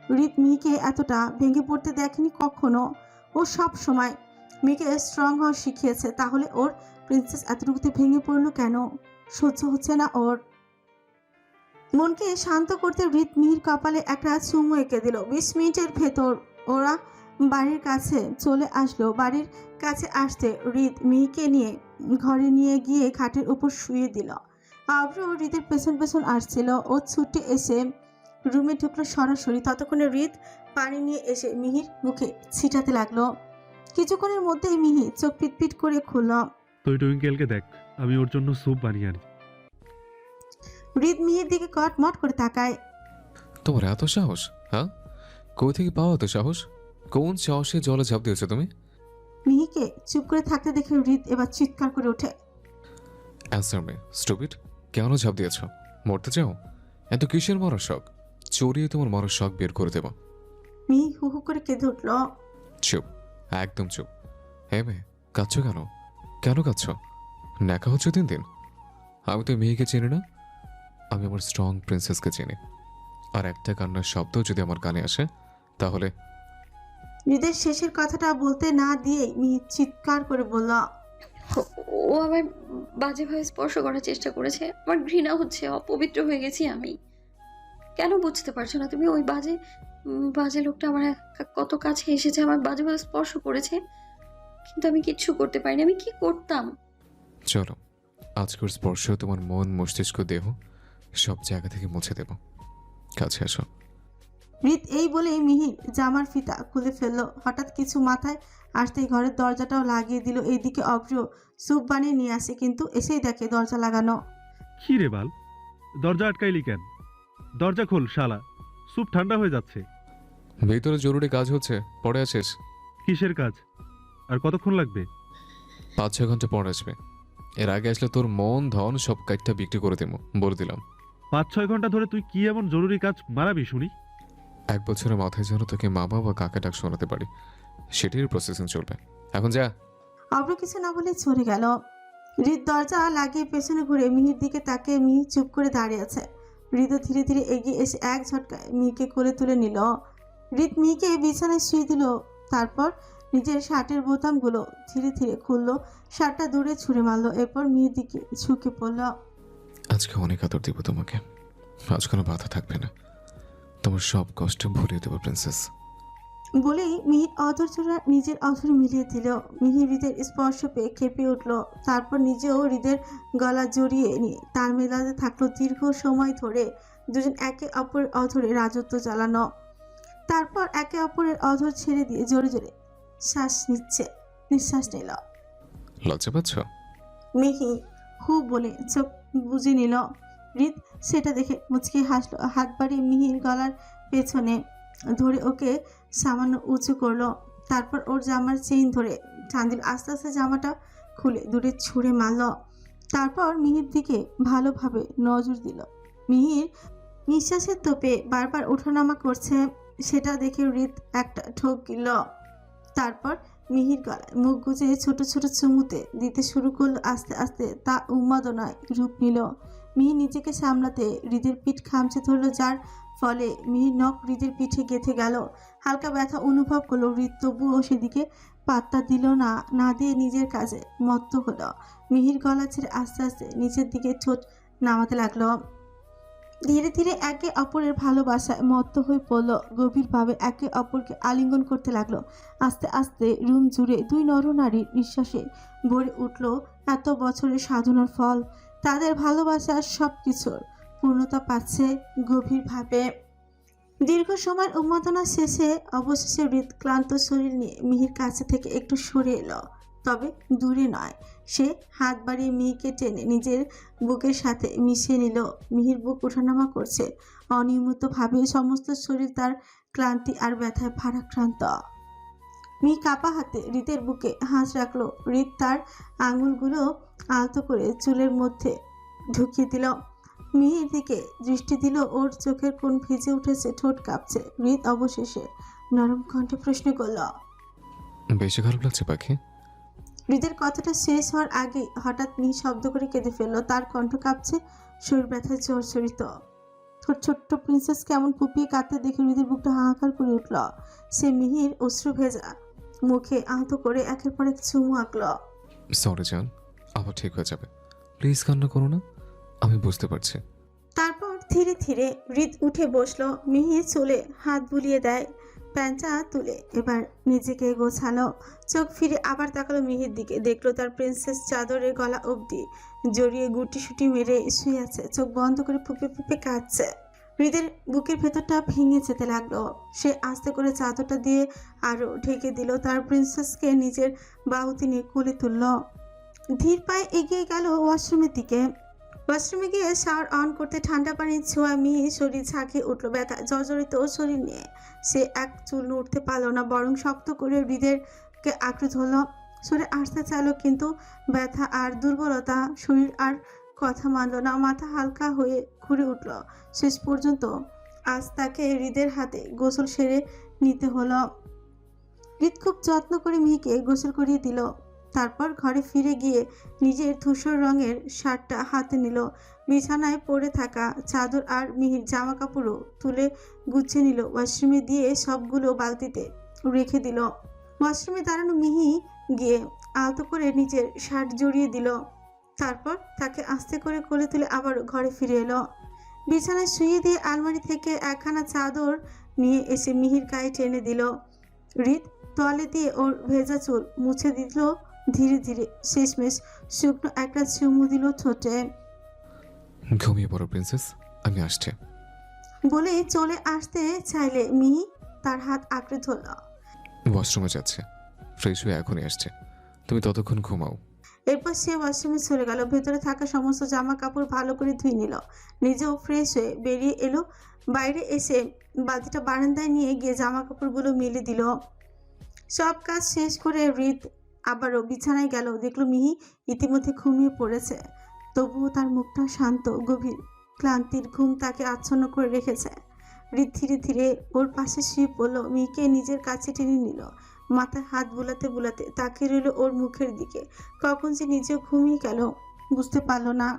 হৃদ মিহিকে এতটা ভেঙে পড়তে দেখেনি কখনো। ও সব সময় মিহিকে স্ট্রং হওয়া শিখিয়েছে। তাহলে ওর প্রিন্সেস এতটুকুতে ভেঙে পড়লো কেন? সহ্য হচ্ছে না ওর। মনকে শান্ত করতে হৃদ মিহির কপালে একটা চুমু এঁকে দিল। 20 মিনিটের ভেতর ওরা বাড়ির কাছে চলে আসলো। বাড়ির কাছে আসতে হৃদ মিহিকে নিয়ে ঘরে নিয়ে গিয়ে খাটের উপর শুয়ে দিল। অব্র হৃদের পেছন পেছন আসছিল। ও ছুটে এসে রুমে ঢুকলো সরাসরি। ততক্ষণে হৃদ পানি নিয়ে এসে মিহির মুখে ছিটাতে লাগলো। কিছুক্ষণের মধ্যেই মিহি চোখ পিটপিট করে খুলল। তুই টুইঙ্কেলকে দেখ, আমি ওর জন্য স্যুপ বানিয়ে আনি। হৃদ মিহির দিকে কটমট করে তাকায়। তোমার এত সাহস? হ্যাঁ, কই থেকে পাওয়া এত সাহস? কোন সাহসে জলে ঝাঁপ দিয়েছো তুমি? মিহিকে চুপ করে থাকতে দেখে হৃদ এবার চিৎকার করে ওঠে। অ্যান্সার মি স্টুপিড, কেন ঝাঁপ দিয়েছো? মরতে চাও? এত কিসের মরার শখ? চড়িয়ে তোমার মরার শখ বের করে দেব। মিহি হু হু করে কেঁদে উঠল। চুপ, একদম চুপ। হ্যাঁ মেয়ে, কাঁদছো কেন? কেন কাঁদছো? ন্যাকা হচ্ছে দিন দিন। আমি তো মেয়েকে চিনি না, আমি আমার স্ট্রং প্রিন্সেসকে চিনি। আর একটা কান্নার শব্দ যদি আমার কানে আসে তাহলে। হৃদের শেষের কথাটা বলতে না দিয়ে মিহি চিৎকার করে বলল, ও আমায় বাজেভাবে স্পর্শ করার চেষ্টা করেছে। আমার ঘৃণা হচ্ছে, অপবিত্র হয়ে গেছি আমি। কেন বুঝতে পারছো না তুমি? ওই বাজে লোকটা আমার কত কাছে এসেছে, আমার বাজেভাবে স্পর্শ করেছে, কিন্তু আমি কিচ্ছু করতে পারিনি। আমি কি করতাম? চলো, আজকের স্পর্শ তোমার মন, মস্তিষ্ক, দেহ সব জায়গা থেকে মুছে দেব। কাছে আসো। হৃদ এই বলে মিহির জামার ফিতা খুলে ফেললো। হঠাৎ কিছু মাথায় আসতেই ঘরের দরজাটাও লাগিয়ে দিল। এইদিকে অব্র স্যুপ বানিয়ে নিয়ে আসে, কিন্তু এসেই দেখে দরজা লাগানো। কি রে বাল, দরজা আটকাইলি কেন? দরজা খোল শালা, স্যুপ ঠান্ডা হয়ে যাচ্ছে। ভিতরে জরুরি কাজ হচ্ছে, পরে আসিস। কিসের কাজ? আর কতক্ষণ লাগবে? 5-6 ঘন্টা পর আসবে। এর আগে আসলে তোর মন ধন সব কাজটা বিক্রি করে দেবো, বলে দিলাম। 5-6 ঘন্টা ধরে তুই কি এমন জরুরি কাজ মারাবি শুনি? 1 বছরের মাথায় যেন তোকে মামা বা কাকা ডাক শোনাতে পারি, সেটির প্রসেসিং চলবে। এখন যা। অব্র কিছু না বলে চলে গেল। হৃদ দরজা লাগিয়ে পেছনে ঘুরে মিহির দিকে তাকিয়ে মিহি চুপ করে দাঁড়িয়ে আছে। হৃদ ধীরে ধীরে এগিয়ে এসে এক ঝটকায় মিহিকে কোলে তুলে নিল। হৃদ মিহিকে বিছানায় শুয়ে দিল। তারপর নিজের শার্টের বোতামগুলো ধীরে ধীরে খুললো, শার্টটা দূরে ছুঁড়ে মারলো। এরপর মিহির দিকে ঝুঁকে পড়ল। আজকে অনেক আদর দিব তোমাকে, আজ কোনো বাধা থাকবে না, তোমার সব কষ্ট ভুলিয়ে দেবো প্রিন্সেস। বলেই মিহির অধৈর্যরা নিজের অধরে মিলিয়ে দিল। মিহি হৃদের স্পর্শ পেয়ে কেঁপে উঠল। তারপর নিজেও হৃদের গলা জড়িয়ে নিয়ে তাল মেলাতে থাকলো। দীর্ঘ সময় ধরে দুজন একে অপরের অধরে রাজত্ব চালানো। তারপর একে অপরের অধর ছেড়ে দিয়ে জোরে জোরে নিঃশ্বাস নিল। লজ্জা পাচ্ছ? মিহি হু বলে চোখ বুজে নিল। হৃদ সেটা দেখে মুচকে হাসলো। হাত বাড়িয়ে মিহির গলার পেছনে ধরে ওকে সামান্য উঁচু করলো। তারপর ওর জামার চেইন ধরে টান দিল। আস্তে আস্তে জামাটা খুলে দূরে ছুঁড়ে মারল। তারপর মিহির দিকে ভালোভাবে নজর দিল। মিহির নিঃশ্বাসের তোপে বারবার ওঠানামা করছে, সেটা দেখে হৃদ একটা ঠোক গিল। তারপর মিহির গলায় মুখ গুজে ছোট ছোট চুমুতে দিতে শুরু করলো। আস্তে আস্তে তা উন্মাদনায় রূপ নিল। মিহির নিজেকে সামলাতে হৃদের পিঠ খামচে ধরলো, যার ফলে মিহির নখ হৃদের পিঠে গেঁথে গেল। হালকা ব্যথা অনুভব করলো হৃদ, তবুও সেদিকে পাত্তা দিল না, না দিয়ে নিজের কাজে মত্ত হলো। মিহির গলা ছেড়ে আস্তে আস্তে নিচের দিকে ঠোঁট নামাতে লাগলো। ধীরে ধীরে একে অপরের ভালোবাসায় মত্ত হয়ে পড়ল, গভীরভাবে একে অপরকে আলিঙ্গন করতে লাগলো। আস্তে আস্তে রুম জুড়ে দুই নরনারীর নিঃশ্বাসে ভরে উঠল এত বছরের সাধনার ফল। তাদের ভালোবাসার সব কিছুর পূর্ণতা পাচ্ছে গভীরভাবে। দীর্ঘ সময়ের উন্মাদনা শেষে অবশেষে হৃদ ক্লান্ত শরীর নিয়ে মিহির কাছে থেকে একটু সরে এলো, তবে দূরে নয়। সে হাত বাড়িয়ে মিহিকে টেনে নিজের বুকের সাথে মিশিয়ে নিল। মিহির বুক ওঠানামা করছে অনিয়মিতভাবে, সমস্ত শরীর তার ক্লান্তি আর ব্যথায় ভারাক্রান্ত। মিহি কাপা হাতে হৃদের বুকে হাত রাখলো। হৃদ তার আঙুলগুলো আলতো করে চুলের মধ্যে ঢুকিয়ে দিল। মিহির দিকে দৃষ্টি দিল, ওর চোখের কোণ ভিজে উঠেছে, ঠোঁট কাঁপছে। হৃদ অবশেষে নরম কণ্ঠে প্রশ্ন করল, বেশি খারাপ লাগছে পাখি? হৃদের কথাটা শেষ হওয়ার আগে হঠাৎ মিহি শব্দ করে কেঁদে ফেললো। তার কণ্ঠ কাঁপছে, শরীর ব্যথায় জর্জরিত। ছোট্ট প্রিন্সেস কেমন ফুপিয়ে কাঁদতে দেখে হৃদের বুকটা হাহাকার করে উঠল। সে মিহির অশ্রু ভেজা মুখে আহত করে একের পর এক চুমু আঁকল। সরি জান, আবার ঠিক হয়ে যাবে, প্লিজ কান্না করো না, আমি বুঝতে পারছি। তারপর ধীরে ধীরে হৃদ উঠে বসলো। মিহি চুলে হাত বুলিয়ে দেয়, প্যাঞ্চা তুলে এবার নিজেকে গোছালো। চোখ ফিরে আবার তাকালো মিহির দিকে, দেখলো তার প্রিন্সেস চাদরের গলা অবধি জড়িয়ে গুটি মেরে শুয়ে আছে, চোখ বন্ধ করে ফুপে ফুপে কাঁদছে। হৃদের বুকের ভেতরটা ভেঙে যেতে লাগলো। সে আস্তে করে চাদরটা দিয়ে আরো ঢেকে দিল, তার প্রিন্সেসকে নিজের বাহুতে নিয়ে কোলে তুলল। ধীর পায়ে এগিয়ে গেল ওয়াশরুমের দিকে। ওয়াশরুমে গিয়ে শাওয়ার অন করতে ঠান্ডা পানির ছোঁয়া মিহি শরীর ঝাঁকিয়ে উঠলো। ব্যথা জর্জরিত শরীর নিয়ে সে এক চুল নড়তে পারলো না, বরং শক্ত করে হৃদেরকে আঁকড়ে ধরলো। সরে আসতে চাইলো, কিন্তু ব্যথা আর দুর্বলতা শরীর আর কথা মানল না। মাথা হালকা হয়ে ঘুরে উঠল। শেষ পর্যন্ত আজ তাকে হৃদের হাতে গোসল সেরে নিতে হলো। হৃদ খুব যত্ন করে মিহিকে গোসল করিয়ে দিল। তারপর ঘরে ফিরে গিয়ে নিজের ধূসর রঙের শার্টটা হাতে নিল। বিছানায় পড়ে থাকা চাদর আর মিহির জামা কাপড়ও তুলে গুছিয়ে নিল। ওয়াশরুমে দিয়ে সবগুলো বালতিতে রেখে দিল। ওয়াশরুমে দাঁড়ানো মিহি গিয়ে আলতো করে নিজের শার্ট জড়িয়ে দিল। তারপর তাকে আস্তে করে কোলে তুলে আবার ঘরে ফিরে এলো। বিছানায় শুয়ে দিয়ে আলমারি থেকে একখানা চাদর নিয়ে এসে মিহির গায়ে টেনে দিল। হৃদ তোয়ালে দিয়ে ওর ভেজা চুল মুছে দিল ধীরে ধীরে। শেষমেশ শুকনো একটা চুমু দিল ঠোঁটে। ঘুমিয়ে পড়ো প্রিন্সেস, আমি আসছি বলে চলে আসতে চাইলে মিহি তার হাত আঁকড়ে ধরল। ওয়াশরুমে যাচ্ছে, ফ্রেশ হয়ে এখনই আসছে, তুমি ততক্ষণ ঘুমাও। এরপর সে ওয়াশরুমে চলে গেল। ভেতরে থাকা সমস্ত জামা কাপড় ভালো করে ধুয়ে নিল, নিজেও ফ্রেশ হয়ে বেরিয়ে এলো। বাইরে এসে বালতিটা বারান্দায় নিয়ে গিয়ে জামা কাপড়গুলো মেলে দিল। সব কাজ শেষ করে হৃদ আবারও বিছানায় গেল। দেখলো মিহি ইতিমধ্যে ঘুমিয়ে পড়েছে, তবুও তার মুখটা শান্ত, গভীর ক্লান্তির ঘুম তাকে আচ্ছন্ন করে রেখেছে। হৃদ ধীরে ধীরে ওর পাশে শুয়ে পড়লো, মিহিকে নিজের কাছে টেনে নিল। মাথায় হাত বুলাতে বুলাতে তাকিয়ে রইল ওর মুখের দিকে। কখন যে নিজেও ঘুমিয়ে গেল বুঝতে পারল না।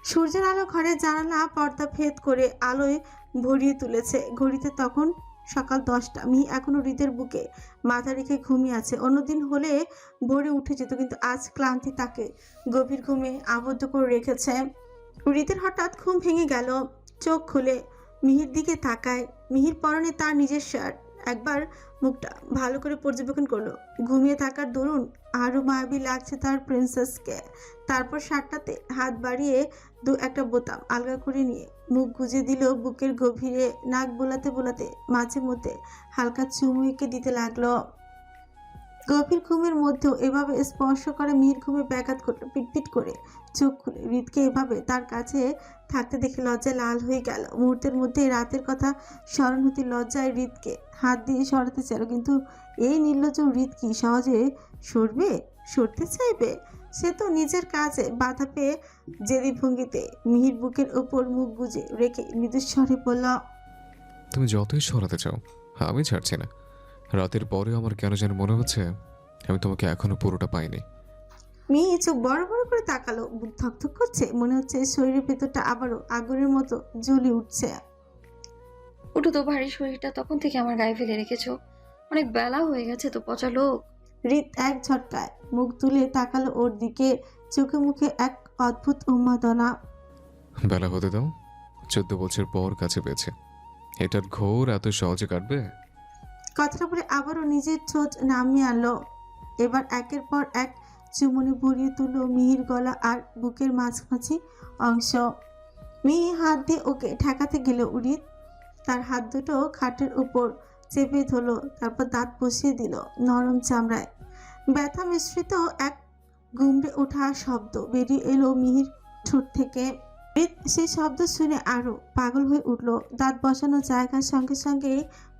সূর্যের আলো ঘরের জানালা পর্দা ভেদ করে আলোয় ভরিয়ে তুলেছে। ঘড়িতে তখন সকাল 10টা। মিহি এখনো হৃদের বুকে মাথা রেখে ঘুমিয়ে আছে। অন্যদিন হলে ভোরে উঠে যেত, কিন্তু আজ ক্লান্তি তাকে গভীর ঘুমে আবদ্ধ করে রেখেছে। হৃদের হঠাৎ ঘুম ভেঙে গেল। চোখ খুলে মিহির দিকে তাকায়। মিহির পরনে তার নিজের শার্ট। একবার মুখটা ভালো করে পর্যবেক্ষণ করলো। ঘুমিয়ে থাকার দরুন আরো মায়াবী লাগছে তার প্রিন্সেসকে। তারপর শার্টটাতে হাত বাড়িয়ে দু একটা বোতাম আলগা করে নিয়ে মুখ গুজে দিল বুকের গভীরে। নাক বোলাতে বোলাতে মাঝে মধ্যে হালকা চুমু এঁকে দিতে লাগলো। গভীর ঘুমের মধ্যেও এভাবে স্পর্শ করে মিহির ঘুমে ব্যাঘাত করলো। পিটপিট করে চোখ খুলে হৃদকে এভাবে তার কাছে থাকতে দেখে লজ্জায় লাল হয়ে গেল। মুহূর্তের মধ্যে রাতের কথা স্মরণ হতে লজ্জায় হৃদকে হাত দিয়ে সরাতে চাইল, কিন্তু এই নির্লজ্জ হৃদ কি সহজে সরতে চাইবে? সে তো নিজের কাজে বাধা পেয়ে জেদি ভঙ্গিতে মিহির বুকের ওপর মুখ গুজে রেখে মৃদুস্বরে বলল, তুমি যতই সরাতে চাও আমি ছাড়ছি না। রাতের পরে আমার কেন যেন মনে হচ্ছে আমি তোমাকে এখনো পুরোটা পাইনি। মিহি চোখ বড় বড় করে তাকালো, বুক ধকধক করছে, মনে হচ্ছে শরীরের ভেতরটা আবারও আগুনের মতো জ্বলে উঠছে। উঠো তো, ভারী শরীরটা তখন থেকে আমার গায়ে ফেলে রেখেছো। অনেক বেলা হয়ে গেছে তো, পচা লোক। হৃদ এক ঝটকায় মুখ তুলে তাকালো ওর দিকে, চোখে মুখে এক অদ্ভুত উন্মাদনা। বেলা হতে দাও, 14 বছর পর কাছে পেয়েছে। এটার ঘোর এত সহজে কাটবে? কথাটা বলে আবারও নিজের ঠোঁট নামিয়ে আনলো। এবার একের পর এক চুমুনি ভরিয়ে তুললো মিহির গলা আর বুকের মাঝামাঝি অংশ। মিহি হাত দিয়ে ওকে ঠেকাতে গেল, হৃদ তার হাত দুটো খাটের উপর চেপে ধরলো, তারপর দাঁত বসিয়ে দিল নরম চামড়ায়। ব্যথা মিশ্রিত এক গুমড়ে ওঠা শব্দ বেরিয়ে এলো মিহির ঠোঁট থেকে। হৃদ সেই শব্দ শুনে আরো পাগল হয়ে উঠল। দাঁত বসানো জায়গার সঙ্গে সঙ্গে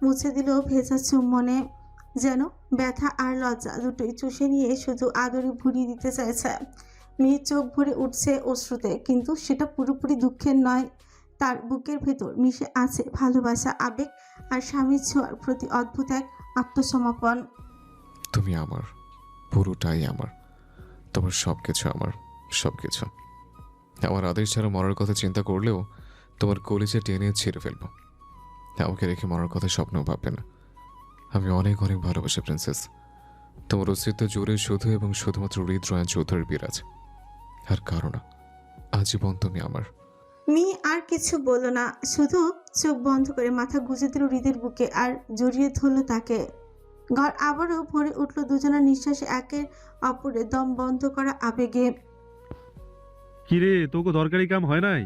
মুছে দিল ভেজা চুম্বনে, যেন ব্যথা আর লজ্জা দুটোই চুষে নিয়ে শুধু আদরে ভরিয়ে দিতে চাইছে। মিহির চোখ ভরে উঠছে অশ্রুতে, কিন্তু সেটা পুরোপুরি দুঃখের নয়। তার বুকের ভেতর মিশে আছে ভালোবাসা, আবেগ আর স্বামীর ছোঁয়ার প্রতি অদ্ভুত এক আত্মসমর্পণ। তুমি আমার, পুরোটাই আমার। তোমার সব কিছু আমার, সব কিছু। আমার আদেশ ছাড়া মরার কথা চিন্তা করলেও তোমার কলিজা টেনে ছিঁড়ে ফেলবো। আমাকে রেখে মরার কথা স্বপ্নও ভাববে না। আমি অনেক অনেক ভালোবাসি প্রিন্সেস। তোমার অস্তিত্ব জুড়ে শুধু এবং শুধুমাত্র হৃদরয়ান চৌধুরীর বিরাজ, আর কারণ আজীবন তুমি আমার। মিহি আর কিছু বলল না, শুধু চোখ বন্ধ করে মাথা গুজে দিল হৃদের বুকে আর জড়িয়ে ধরল তাকে। ঘর আবারও ভরে উঠল দুজনের নিঃশ্বাসে, একের অপরের দম বন্ধ করা আবেগে। কিরে, তোকে দরকারি কাম হয় নাই?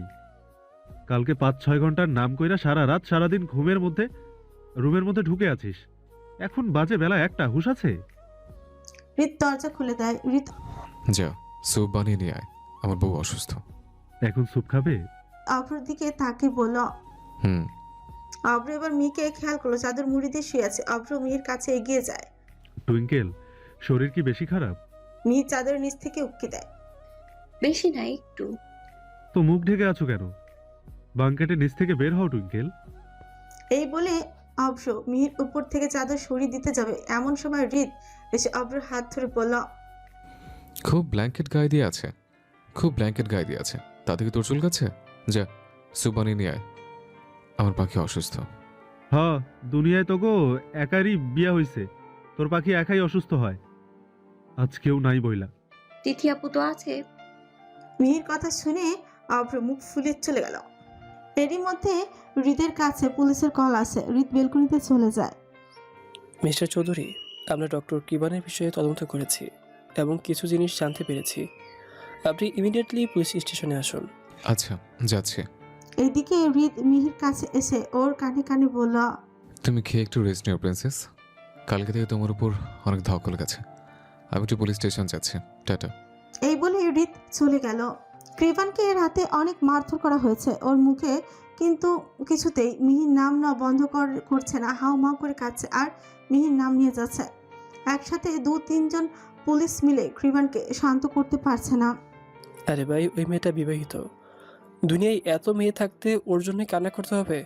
কালকে 5-6 ঘন্টার নাম কইরা সারা রাত সারাদিন রুমের মধ্যে ঢুকে আছিস। এখন বাজে বেলা 1টা, হুঁশ আছে? হৃদ দরজা খুলে দেয়। হৃদ যা স্যুপ বানিয়ে নিয়ে আয়, আমার বউ অসুস্থ। এখন স্যুপ খাবে? অভ্রর দিকে তাকে বলল। হুম। অভ্র এবার মিহিকে খেয়াল করলো, চাদর মুড়ি দিয়ে শুয়ে আছে। অভ্র মিহির কাছে এগিয়ে যায়। টুইঙ্কেল, শরীর কি বেশি খারাপ? মিহি চাদরের নিচ থেকে উটকে দেয়। বেশি না, একটু। তো মুখ ঢেকে আছো কেন? বাঙ্কেটের নিচ থেকে বের হও টুইঙ্কেল। এই বলে অভ্র মিহির উপর থেকে চাদর সরিয়ে দিতে যাবে, এমন সময় হৃদ এসে অভ্রের হাত ধরে বলল, খুব ব্ল্যাঙ্কেট গায়ে দিয়ে আছে, খুব ব্ল্যাঙ্কেট গায়ে দিয়ে আছে। তা থেকে তোর চুলকাচ্ছে? যা স্যুপ বানিয়ে নিয়ে আয়, আমার পাখি অসুস্থ। হ্যাঁ, দুনিয়ায় তো গো একারই বিয়া হইছে, তোর পাখি একাই অসুস্থ হয়, আজ কেউ নাই বইলা। তিথি আপু তো আছে। মিহির কথা শুনে অভ্র মুখ ফুলে চলে গেল। এরই মধ্যে হৃদের কাছে পুলিশের কল আসে। হৃদ বেলকুনিতে চলে যায়। মিস্টার চৌধুরী, আমরা ডক্টর কিবানের বিষয়ে তদন্ত করেছি এবং কিছু জিনিস জানতে পেরেছি। আপনি ইমিডিয়েটলি পুলিশ স্টেশনে আসুন। আচ্ছা, যাচ্ছে। এইদিকে হৃদ মিহির কাছে এসে ওর কানে কানে বলল, তুমি খেয়ে একটু রেস্ট নিও প্রিন্সেস। কালকে থেকে তোমার উপর অনেক ধকল গেছে। আমি একটু পুলিশ স্টেশন যাচ্ছি, টাটা। এই বলে হৃদ চলে গেল। কৃপানকে রাতে অনেক মারধর করা হয়েছে ওর মুখে, কিন্তু কিছুতেই মিহির নাম না বন্ধ করছে না। হাউ মাউ করে কাঁদছে আর মিহির নাম নিয়ে যাচ্ছে। একসাথে 2-3 জন পুলিশ মিলে কৃপানকে শান্ত করতে পারছে না। আরে ভাই, ওই মেয়েটা বিবাহিত। দুনিয়ায় এত মেয়ে থাকতে ওর জন্য কান্না করতে হবে?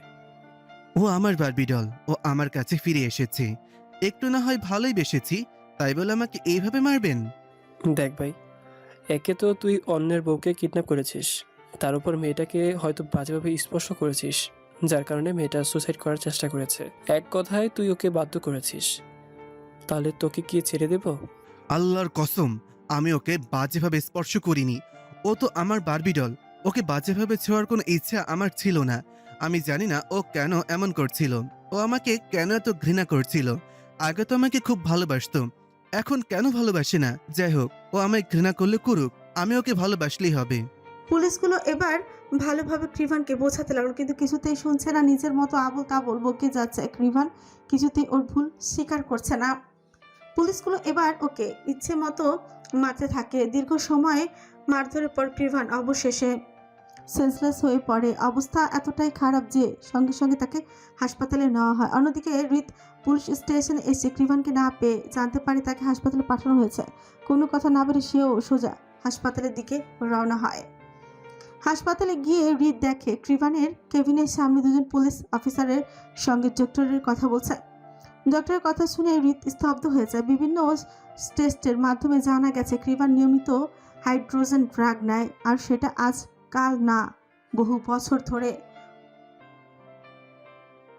ও আমার বারবি ডল, ও আমার কাছে ফিরে এসেছে। একটু না হয় ভালোই বেসেছি, তাই বলে আমাকে এইভাবে মারবেন? দেখ ভাই, একে তো তুই অন্যের বউকে কিডন্যাপ করেছিস, তার উপর মেয়েটাকে হয়তো বাজেভাবে স্পর্শ করেছিস, যার কারণে মেয়েটা সুসাইড করার চেষ্টা করেছে। এক কথায় তুই ওকে বাধ্য করেছিস। তাহলে তোকে কি ছেড়ে দেব? আল্লাহর কসম, আমি ওকে বাজেভাবে স্পর্শ করিনি। ও তো আমার বারবি ডল, ওকে বাজেভাবে ছোঁয়ার কোনো ইচ্ছা আমার ছিল না। আমি জানি না ও কেন এমন করছিল, ও আমাকে কেন এত ঘৃণা করছিল। আগে তো আমাকে খুব ভালোবাসতো, এখন কেন ভালোবাসে না? যাই হোক, ও আমায় ঘৃণা করলে করুক, আমি ওকে ভালোবাসলেই হবে। পুলিশগুলো এবার ভালোভাবে কৃপানকে বোঝাতে লাগলো, কিন্তু কিছুতেই শুনছে না। নিজের মতো আবল তাবল বকে যাচ্ছে। কৃপান কিছুতেই ওর ভুল স্বীকার করছে না। পুলিশগুলো এবার ওকে ইচ্ছে মতো মারতে থাকে। দীর্ঘ সময় মারধরের পর কৃপান অবশেষে সেন্সলেস হয়ে পড়ে। অবস্থা এতটাই খারাপ যে সঙ্গে সঙ্গে তাকে হাসপাতালে নেওয়া হয়। অন্যদিকে হৃদ পুলিশ স্টেশনে এসে কৃপানকে না পেয়ে জানতে পারে তাকে হাসপাতালে পাঠানো হয়েছে। কোনো কথা না বলে সেও সোজা হাসপাতালের দিকে রওনা হয়। হাসপাতালে গিয়ে রিত দেখে কৃপানের কেবিনের সামনে দুজন পুলিশ অফিসারের সঙ্গে ডক্টরের কথা বলছে। ডক্টরের কথা শুনে রিত স্তব্ধ হয়ে যায়। বিভিন্ন টেস্টের মাধ্যমে জানা গেছে কৃপান নিয়মিত হাইড্রোজেন ড্রাগ নেয়, আর সেটা আজ কাল না, বহু বছর ধরে।